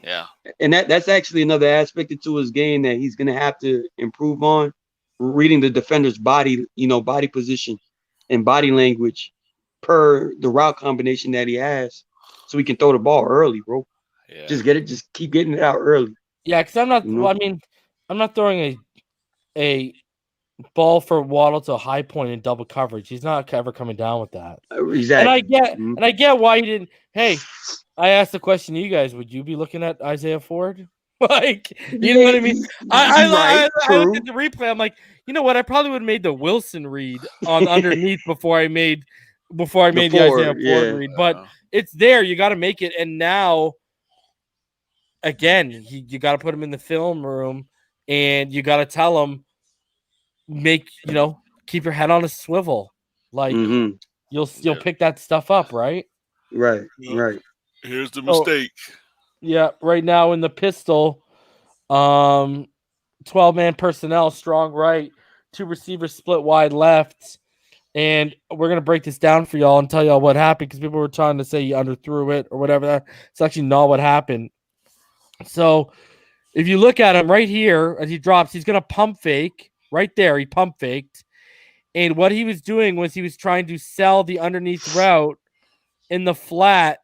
Yeah, and that's actually another aspect to his game that he's gonna have to improve on. Reading the defender's body, body position and body language per the route combination that he has, so he can throw the ball early, bro. Yeah. Just keep getting it out early. Yeah, because I'm not. Well, I mean, I'm not throwing a ball for Waddle to a high point in double coverage. He's not ever coming down with that. Exactly. And I get why he didn't. Hey, I asked the question to you guys: would you be looking at Isaiah Ford? Like, you know what I mean? I looked at the replay. I'm like, you know what? I probably would have made the Wilson read on underneath before I made the Isaiah Ford read. But it's there. You got to make it. And now, again, you got to put him in the film room, and you got to tell him, keep your head on a swivel. Like you'll pick that stuff up, right? Right. Here's the mistake. Yeah, right now in the pistol, 12-man personnel, strong right, 2 receivers split wide left, and we're going to break this down for y'all and tell y'all what happened because people were trying to say he underthrew it or whatever. That's actually not what happened. So if you look at him right here as he drops, he's going to pump fake. Right there, he pump faked. And what he was doing was he was trying to sell the underneath route in the flat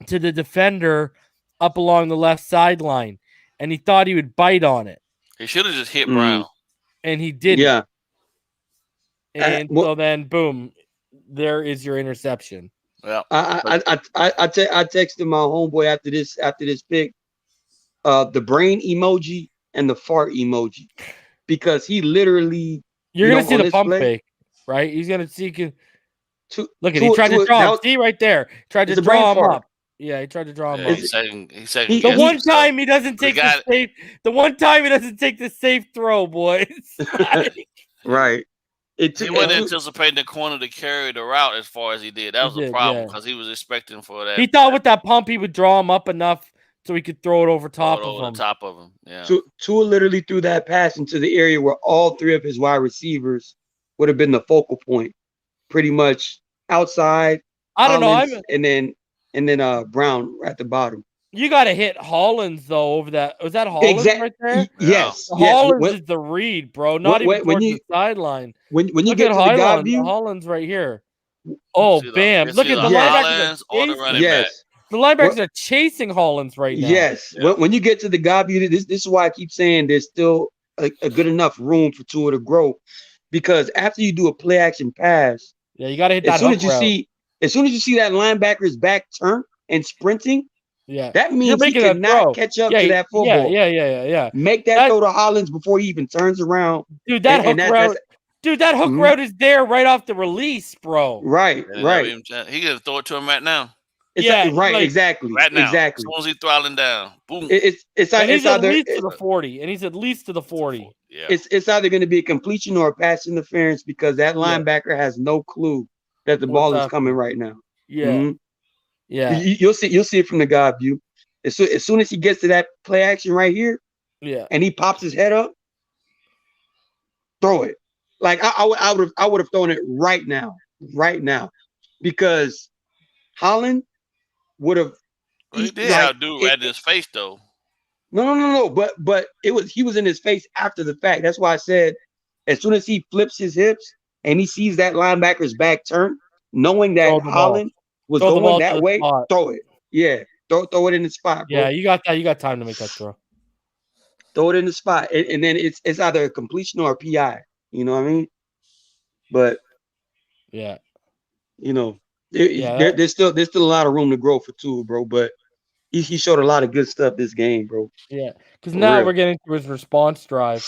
to the defender up along the left sideline, and he thought he would bite on it. He should have just hit Brown, and he didn't. Yeah. And so then, boom, there is your interception. Yeah. I texted my homeboy after this pick, the brain emoji and the fart emoji, because he literally. You're gonna see the pump fake, right? He's gonna see. Look at he tried to draw him. See right there. Tried to draw him up. Yeah, he tried to draw him up. He's saying the one time he doesn't take the safe. The one time he doesn't take the safe throw, boys. Right. He wasn't anticipating the corner to carry the route as far as he did. That was the problem because he was expecting for that. He thought with that pump he would draw him up enough so he could throw it over top of him. Yeah. Tua literally threw that pass into the area where all 3 of his wide receivers would have been the focal point, pretty much outside. I don't know. And then Brown at the bottom. You got to hit Hollins though over that. Was that Hollins right there? Yes. Hollins is the read, bro. Not even towards the sideline. When you get to the God view, Hollins right here. Oh, bam! Look at the linebackers. Yes. The linebackers are chasing Hollins right now. Yes. Yeah. When you get to the God view, this is why I keep saying there's still a good enough room for Tua to grow, because after you do a play action pass, you got to hit that. As soon as you see that linebacker's back turn and sprinting, that means he cannot catch up to that football. Yeah. Make that throw to Hollins before he even turns around. Dude, that hook route is there right off the release, bro. Right. He could throw it to him right now. Exactly. Right now. Exactly. As soon as he's throttling down, boom. He's at least to the 40, and he's at least to the 40. Yeah. It's either going to be a completion or a pass interference because that linebacker has no clue that the ball is coming right now. Yeah. You'll see it from the God view. As soon as he gets to that play action right here, and he pops his head up, throw it. Like I would have thrown it right now, because Holland would have. He did outdo right in his face though. No. But he was in his face after the fact. That's why I said as soon as he flips his hips and he sees that linebacker's back turn, knowing that Holland was going that way, throw it. Yeah, throw it in the spot, bro. Yeah, you got that. You got time to make that throw. Throw it in the spot, and then it's either a completion or a PI. You know what I mean? But yeah, you know, there's still a lot of room to grow for Tua, bro. But he showed a lot of good stuff this game, bro. Yeah, because now we're getting to his response drive.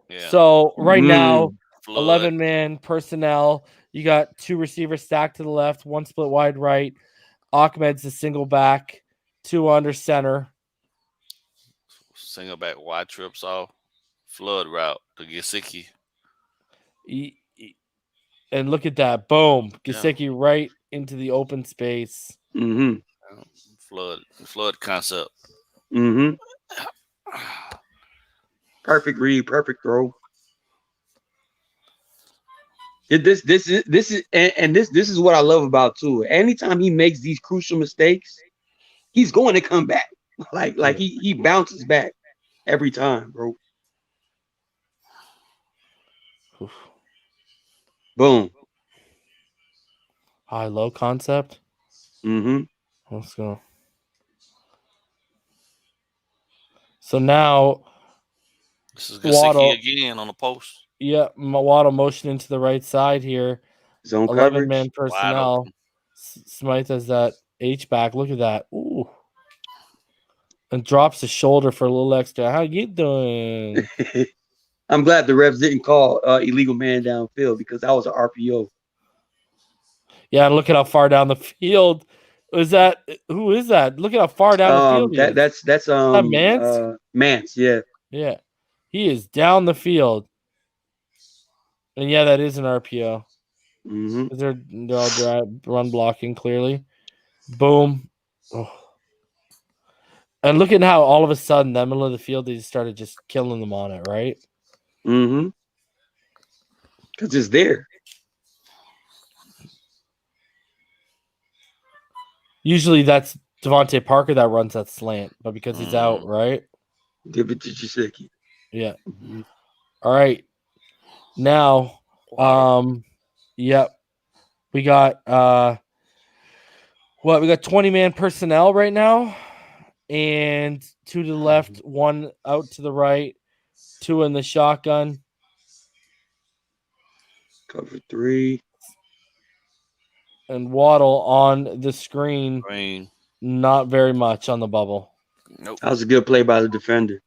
Yeah. So right now, 11-man personnel. You got 2 receivers stacked to the left, 1 split wide right. Ahmed's a single back, 2 under center. Single back wide trips off, flood route to Gesicki. And look at that. Boom. Gesicki right into the open space. Mm-hmm. Flood concept. Mm-hmm. Perfect read, perfect throw. This is what I love about Tua. Anytime he makes these crucial mistakes, he's going to come back. Like he bounces back every time, bro. Oof. Boom. High-low concept. Mm-hmm. Let's go. So now this is Gesicki again on the post. Yeah, Waddle motioning to the right side here. Zone 11-man personnel. Smythe has that H-back. Look at that. Ooh. And drops the shoulder for a little extra. How you doing? I'm glad the refs didn't call illegal man downfield because that was an RPO. Yeah, and look at how far down the field. Who is that? Look at how far down the field he is. That's Mance? Mance, yeah. Yeah. He is down the field. And yeah, that is an RPO. Mm-hmm. They're all run blocking clearly. Boom. Oh. And look at how all of a sudden that middle of the field they just started just killing them on it, right? Mm-hmm. Because it's there. Usually that's Devontae Parker that runs that slant, but because he's out, right? Give it to Gesicki. Yeah. Mm-hmm. All right. Now, yep. We got we got 20-man personnel right now, and 2 to the left, 1 out to the right, 2 in the shotgun. Cover 3. And Waddle on the screen. Not very much on the bubble. Nope. That was a good play by the defender.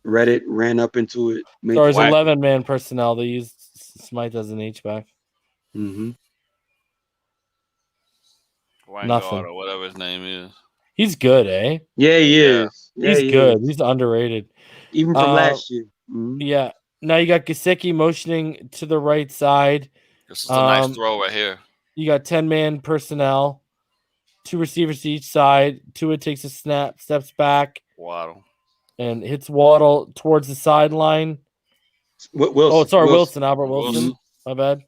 Read it, ran up into it. So there's 11-man personnel. They used Smythe as an H-back. Mm-hmm. Nothing. Or whatever his name is. He's good, eh? Yeah, he is. Yeah, he's good. He's underrated. Even from last year. Mm-hmm. Yeah. Now you got Gesicki motioning to the right side. This is a nice throw right here. You got 10-man personnel. 2 receivers to each side. Tua takes a snap, steps back. Waddle. And hits Waddle towards the sideline. Wilson. Albert Wilson. My bad.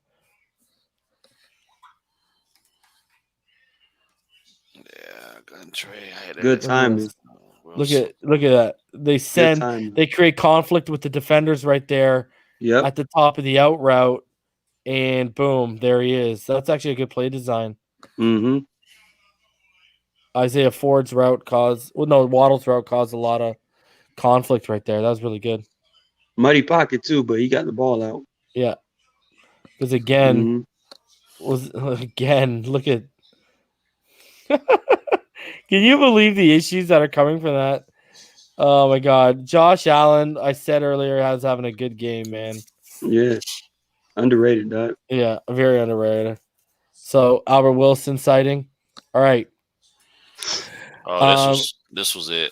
Yeah, gun tray. Good timing. Look at that. They create conflict with the defenders right there. Yep. At the top of the out route. And boom, there he is. That's actually a good play design. Mm-hmm. Isaiah Ford's route Waddle's route caused a lot of conflict right there. That was really good. Muddy pocket too, but he got the ball out. Yeah. Because again, look at can you believe the issues that are coming from that? Oh my God. Josh Allen, I said earlier, has having a good game, man. Yeah. Underrated, dog. Yeah, very underrated. So Albert Wilson sighting. All right. Oh, this was it.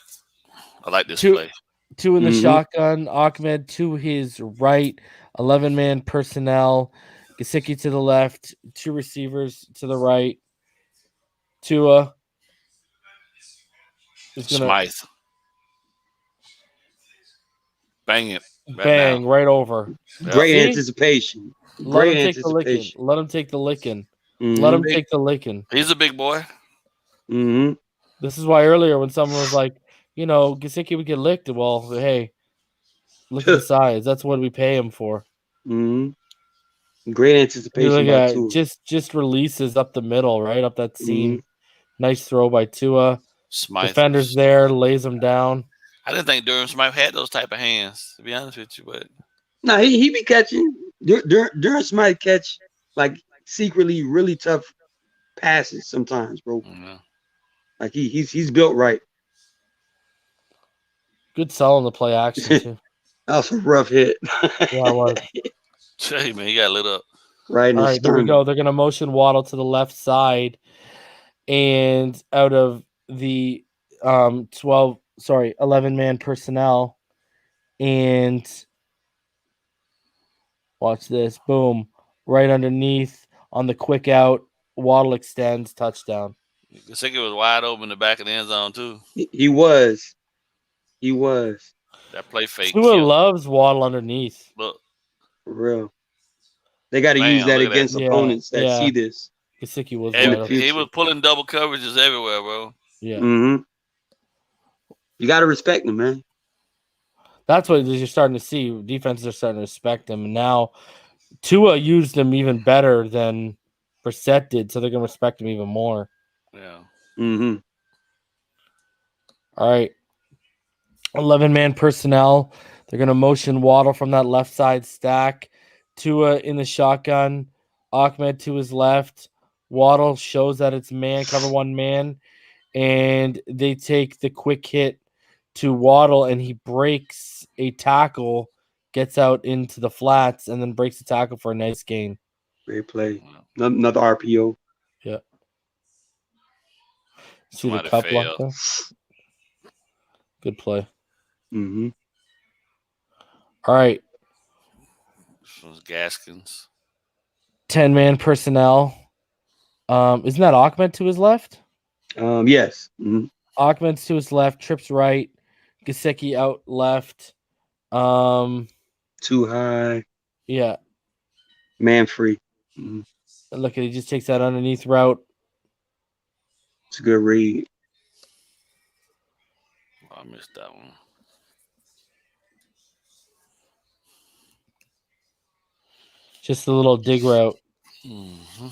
I like this play. 2 in the shotgun. Ahmed to his right. 11-man personnel. Gesicki to the left. 2 receivers to the right. Tua. Smythe. Bang it. Bang right over. Great See? anticipation. Let Great him take the licking. anticipation. Let him take the licking. Mhm. Let him take the licking. He's a big boy. Mm-hmm. This is why earlier when someone was like, Gesicki would get licked. Well, hey, look at the size. That's what we pay him for. Mm-hmm. Great anticipation by Tua. Just releases up the middle, right up that seam. Mm-hmm. Nice throw by Tua. Smythe. Defender's there, lays him down. I didn't think Durham Smythe had those type of hands, to be honest with you, but no, he be catching. Durham Smythe catch like secretly really tough passes sometimes, bro. Mm-hmm. Like he's built right. Good sell on the play action too. That was a rough hit. Yeah, it was. Hey man, he got lit up. Right. All right, here we go. They're gonna motion Waddle to the left side, and out of the 11-man personnel, and watch this. Boom. Right underneath on the quick out. Waddle extends. Touchdown. I think it was wide open in the back of the end zone, too. He was. That play fake. Tua loves Waddle underneath. Look. For real. They got to use that against opponents that see this. Gesicki was he was pulling double coverages everywhere, bro. Yeah. Mm-hmm. You got to respect him, man. That's what you're starting to see. Defenses are starting to respect him. And now Tua used him even better than Brissett did, so they're going to respect him even more. Yeah. Mm-hmm. All right. 11-man personnel. They're going to motion Waddle from that left side stack. Tua in the shotgun. Ahmed to his left. Waddle shows that it's man, cover one man. And they take the quick hit to Waddle, and he breaks a tackle, gets out into the flats, and then breaks the tackle for a nice gain. Great play. Another RPO. Yeah. See the cup block there? Good play. Mm-hmm. All right. This was Gaskins. 10-man personnel. Isn't that Ahmed to his left? Yes. Mm-hmm. Ahmed's to his left, trips right. Gesicki out left. Too high. Yeah. Man free. Mm-hmm. Look at he just takes that underneath route. It's a good read. I missed that one. Just a little dig route. Mm-hmm.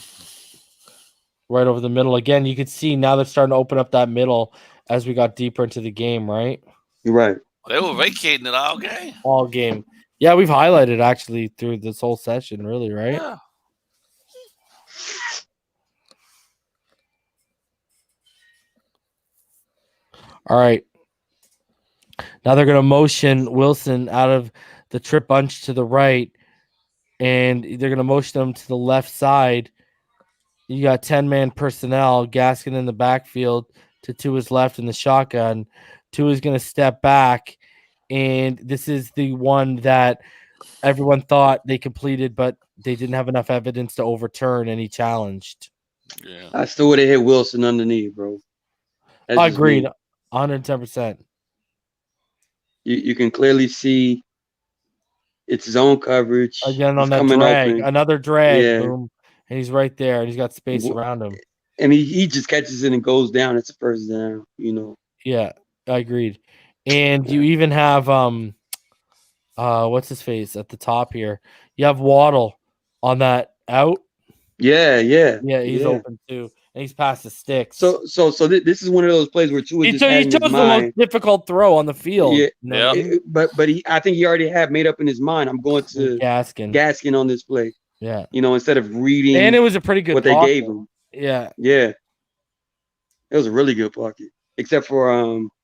Right over the middle. Again, you could see now they're starting to open up that middle as we got deeper into the game, right? You're right. They were vacating it all game. All game. Yeah, we've highlighted actually through this whole session, really, right? Yeah. All right. Now they're going to motion Wilson out of the trip bunch to the right, and they're going to motion him to the left side. You got 10-man personnel, Gaskin in the backfield to his left in the shotgun. Tua's going to step back, and this is the one that everyone thought they completed, but they didn't have enough evidence to overturn, and he challenged. Yeah. I still would have hit Wilson underneath, bro. I agreed, 110%. You can clearly see it's his own coverage. Again on that drag, another drag, boom, and he's right there, and he's got space around him. And he just catches it and goes down. It's a first down, Yeah, I agreed. And you even have what's his face at the top here? You have Waddle on that out. Yeah, he's open too, and he's past the sticks. So this is one of those plays where Tua he chose the most difficult throw on the field. Yeah. But I think he already had made up in his mind. I'm going to Gaskin on this play. Yeah, instead of reading, and it was a pretty good what pocket. They gave him. Yeah, it was a really good pocket, except for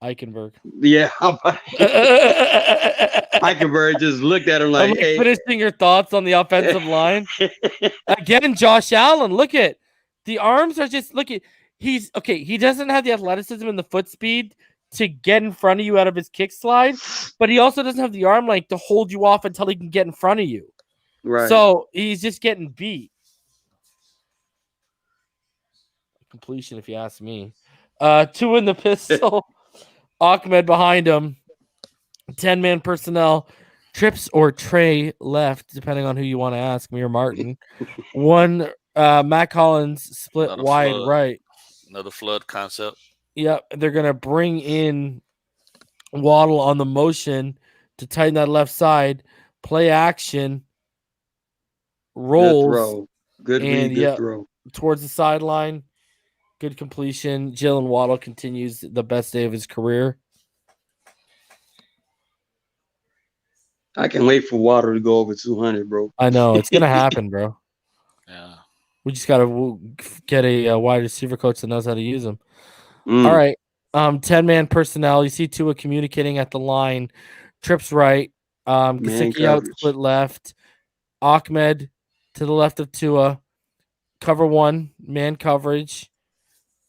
Eichenberg. Yeah, Eichenberg just looked at him like, "Hey." Finishing your thoughts on the offensive line again. Josh Allen, look at the arms are just he's okay. He doesn't have the athleticism and the foot speed to get in front of you out of his kick slide, but he also doesn't have the arm length to hold you off until he can get in front of you. Right. So he's just getting beat. Completion, if you ask me. Two in the pistol. Ahmed behind him. 10-man personnel. Trips or Trey left, depending on who you want to ask, me or Martin. One, Matt Collins split Another wide flood. right. Another flood concept. Yep, they're going to bring in Waddle on the motion to tighten that left side. Play action. Rolls. Good throw. Good read, good throw. Towards the sideline. Good completion. Jalen Waddle continues the best day of his career. I can't wait for Waddle to go over 200, bro. I know. It's going to happen, bro. Yeah. We just got to get a wide receiver coach that knows how to use them. All right. 10-man personnel. You see Tua communicating at the line. Trips right. Gesicki out, split left. Ahmed to the left of Tua. Cover one, man coverage.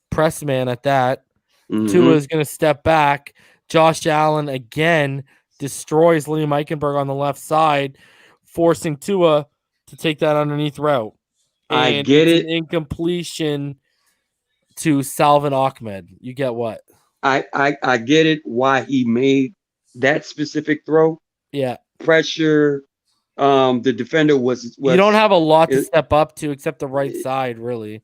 Press man at that. Tua is going to step back. Josh Allen again destroys Liam Eichenberg on the left side, forcing Tua to take that underneath route. And I get it. An incompletion to Salvin Ahmed. You get what? I get it why he made that specific throw. Yeah. Pressure. The defender was you don't have a lot to step up to except the right side, really.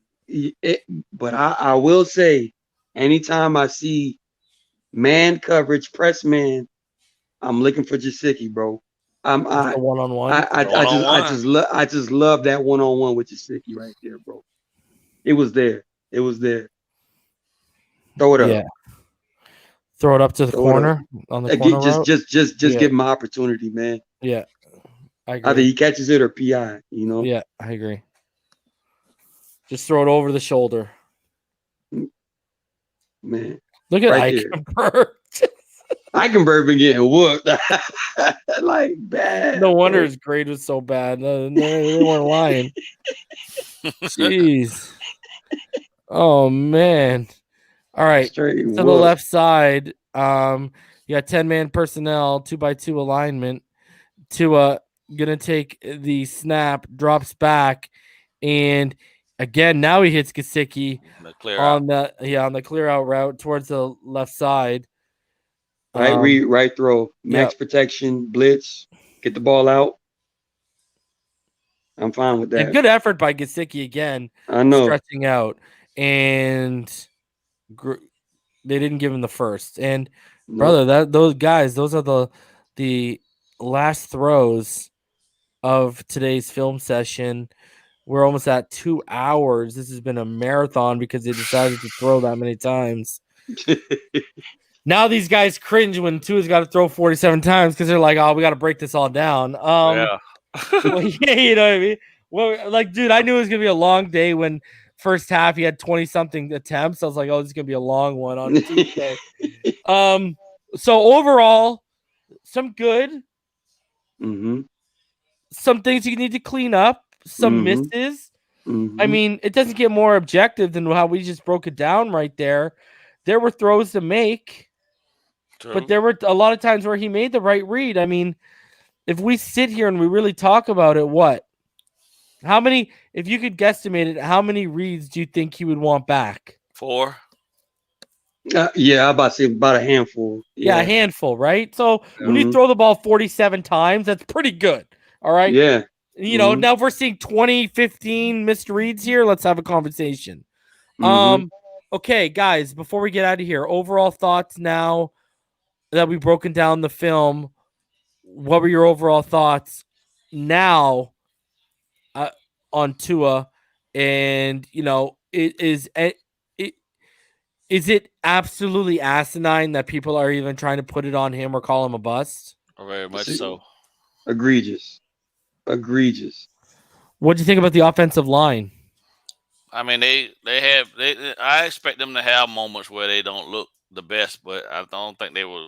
But I will say, anytime I see man coverage, press man, I'm looking for Gesicki, bro. One-on-one. I just love that one-on-one with Gesicki right there, bro. It was there. Throw it up. Yeah. Throw it up to the corner on the corner route. Just give him an opportunity, man. Yeah. I agree. Either he catches it or PI, you know? Yeah, I agree. Just throw it over the shoulder. Man. Look at Eichenberg. Eichenberg been getting whooped. Like bad. No wonder his grade was so bad. No, they weren't lying. Jeez. Oh, man. All right. To the left side, you got 10-man personnel, 2x2 alignment. Tua gonna take the snap, drops back, and again now he hits Gesicki on the clear out route towards the left side. Right read, right throw, max protection, blitz, get the ball out. I'm fine with that. And good effort by Gesicki again. I know, stretching out, and they didn't give him the first. And brother, those are the last throws of today's film session. We're almost at 2 hours. This has been a marathon because they decided to throw that many times. Now these guys cringe when Tua's got to throw 47 times because they're like, "Oh, we got to break this all down." Yeah, well, yeah, you know what I mean. Well, like, dude, I knew it was gonna be a long day when first half he had 20-something attempts. I was like, "Oh, this is gonna be a long one on Tuesday." So overall, some good. Some things you need to clean up, some misses. I mean, it doesn't get more objective than how we just broke it down right there. There were throws to make, but there were a lot of times where he made the right read. I mean, if we sit here and we really talk about it, how many, if you could guesstimate it, how many reads do you think he would want back? 4. Yeah, I'm about to say about a handful. Yeah, a handful, right? So when you throw the ball 47 times, that's pretty good. All right. Yeah. You know, now if we're seeing 20, 15 missed reads here, let's have a conversation. Okay, guys, before we get out of here, overall thoughts now that we've broken down the film. What were your overall thoughts now on Tua? And, you know, is it absolutely asinine that people are even trying to put it on him or call him a bust? Very much so. Egregious. What do you think about the offensive line? I mean, I expect them to have moments where they don't look the best, but I don't think they were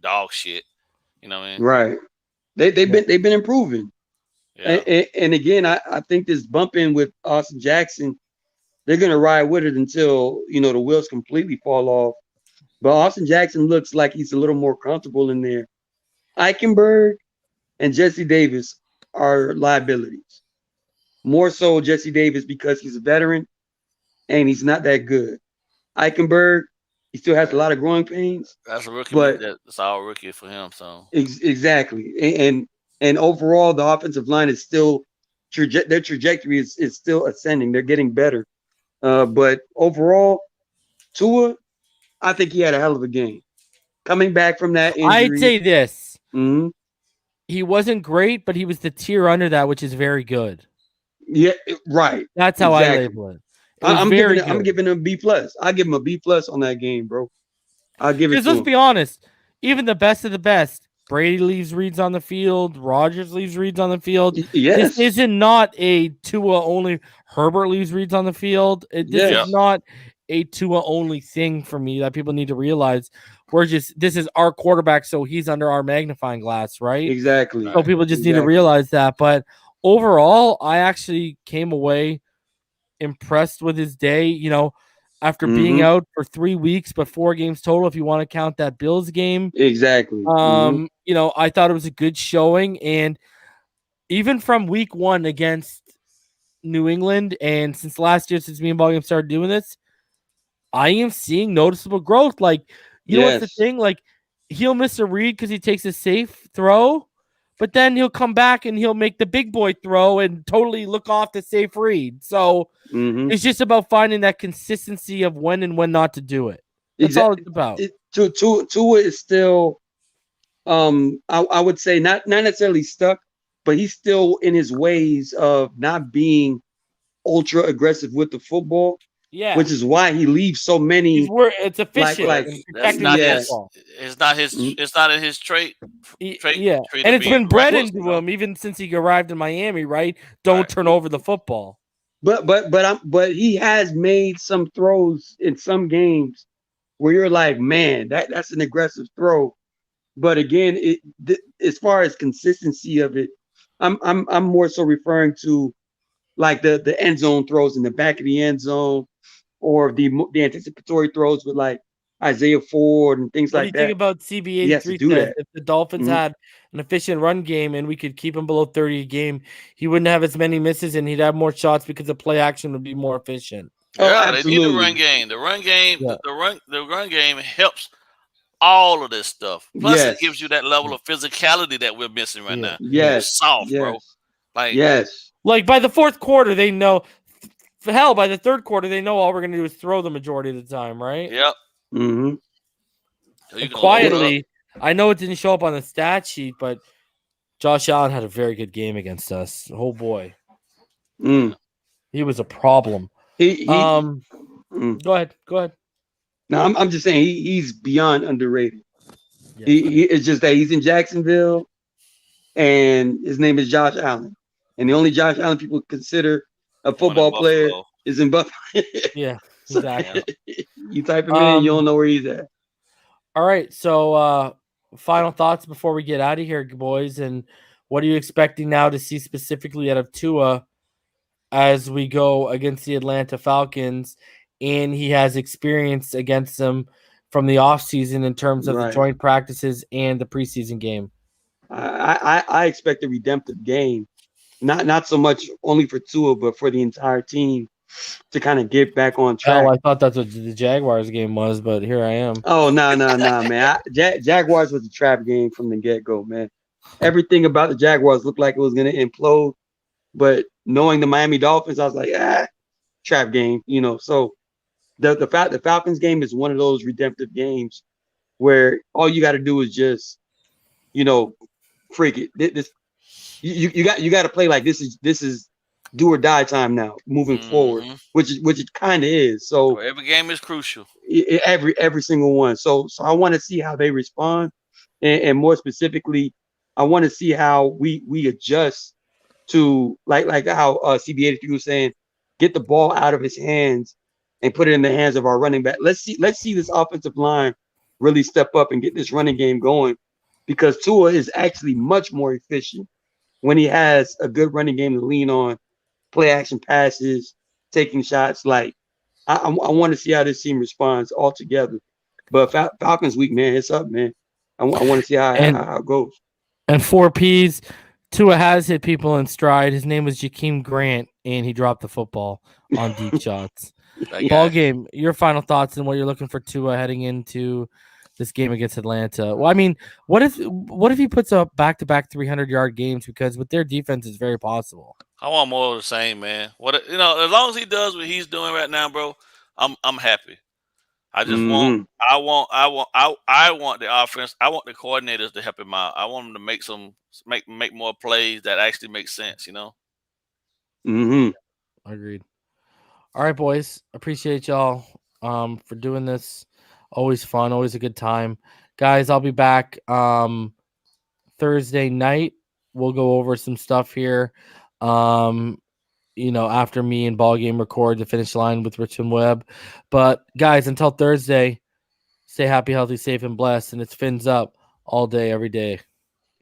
dog shit. You know what I mean? Right. They've been improving. Yeah. And again, I think this bumping with Austin Jackson, they're gonna ride with it until the wheels completely fall off. But Austin Jackson looks like he's a little more comfortable in there. Eichenberg and Jesse Davis are liabilities. More so Jesse Davis because he's a veteran and he's not that good. Eichenberg, He still has a lot of growing pains. That's a rookie. But That's all rookie for him. So exactly, and overall, the offensive line is still their trajectory is still ascending. They're getting better. But overall, Tua, I think he had a hell of a game. Coming back from that injury. I'd say this. Mm-hmm. He wasn't great, but he was the tier under that, which is very good. Yeah, right. That's how I label it. I'm giving him a B+. I give him a B+ on that game, bro. I'll give it to him. Let's be honest. Even the best of the best, Brady leaves reads on the field. Rodgers leaves reads on the field. Yes. This isn't not a Tua only. Herbert leaves reads on the field. This is not a Tua only thing for me that people need to realize. This is our quarterback, so he's under our magnifying glass, right? Exactly. So people just need to realize that. But overall, I actually came away impressed with his day. You know, after being out for 3 weeks, but 4 games total, if you want to count that Bills game. Exactly. You know, I thought it was a good showing. And even from week 1 against New England, and since last year, since me and BallGame started doing this, I am seeing noticeable growth. Like, you know what's the thing? Like, he'll miss a read because he takes a safe throw, but then he'll come back and he'll make the big boy throw and totally look off the safe read. So it's just about finding that consistency of when and when not to do it. That's all it's about. Tua is still, I would say not necessarily stuck, but he's still in his ways of not being ultra aggressive with the football. Yeah, which is why he leaves so many. It's efficient. It's not in his trait. Yeah, and it's been bred into him even since he arrived in Miami. Right? Don't turn over the football. But he has made some throws in some games where you're like, man, that's an aggressive throw. But again, as far as consistency of it, I'm more so referring to like the end zone throws in the back of the end zone, or the anticipatory throws with like Isaiah Ford and things like that. What do you think about CB83? If the Dolphins had an efficient run game and we could keep him below 30 a game, he wouldn't have as many misses and he'd have more shots because the play action would be more efficient. Yeah, they need the run game. The run game helps all of this stuff. Plus, it gives you that level of physicality that we're missing right now. Yes, soft, bro. Like by the fourth quarter, they know. Hell, by the third quarter, they know all we're going to do is throw the majority of the time, right? Yep. So quietly, I know it didn't show up on the stat sheet, but Josh Allen had a very good game against us. Oh boy, he was a problem. Go ahead. No, I'm just saying he's beyond underrated. Yeah. It's just that he's in Jacksonville, and his name is Josh Allen, and the only Josh Allen people consider a football player is in Buffalo. Yeah, exactly. You type him in, you don't know where he's at. All right, so final thoughts before we get out of here, boys, and what are you expecting now to see specifically out of Tua as we go against the Atlanta Falcons? And he has experience against them from the offseason in terms of the joint practices and the preseason game. I expect a redemptive game. Not so much only for Tua, but for the entire team to kind of get back on track. Oh, I thought that's what the Jaguars game was, but here I am. Oh, no, man. Jaguars was a trap game from the get-go, man. Everything about the Jaguars looked like it was going to implode, but knowing the Miami Dolphins, I was like, trap game, you know. So the Falcons game is one of those redemptive games where all you got to do is just, you know, freak it. This you got to play like this is do or die time now, moving forward, which it kind of is. So every game is crucial. Every single one. So I want to see how they respond, and more specifically, I want to see how we adjust to like how CB83 was saying, get the ball out of his hands and put it in the hands of our running back. Let's see this offensive line really step up and get this running game going, because Tua is actually much more efficient when he has a good running game to lean on, play action passes, taking shots. Like I want to see how this team responds all together. But Falcons week, man, it's up, man. I want to see how it goes. And 4 Ps, Tua has hit people in stride. His name was Jakeem Grant, and he dropped the football on deep shots. Ball game, your final thoughts and what you're looking for Tua heading into this game against Atlanta. Well, I mean, what if he puts up back-to-back 300-yard games? Because with their defense, it's very possible. I want more of the same, man. As long as he does what he's doing right now, bro, I'm happy. I just want the offense. I want the coordinators to help him out. I want them to make more plays that actually make sense. Agreed. All right, boys. Appreciate y'all for doing this. Always fun, always a good time. Guys, I'll be back Thursday night. We'll go over some stuff here. After me and BallGame record the finish line with Richmond Webb. But guys, until Thursday, stay happy, healthy, safe, and blessed. And it's fins up all day, every day.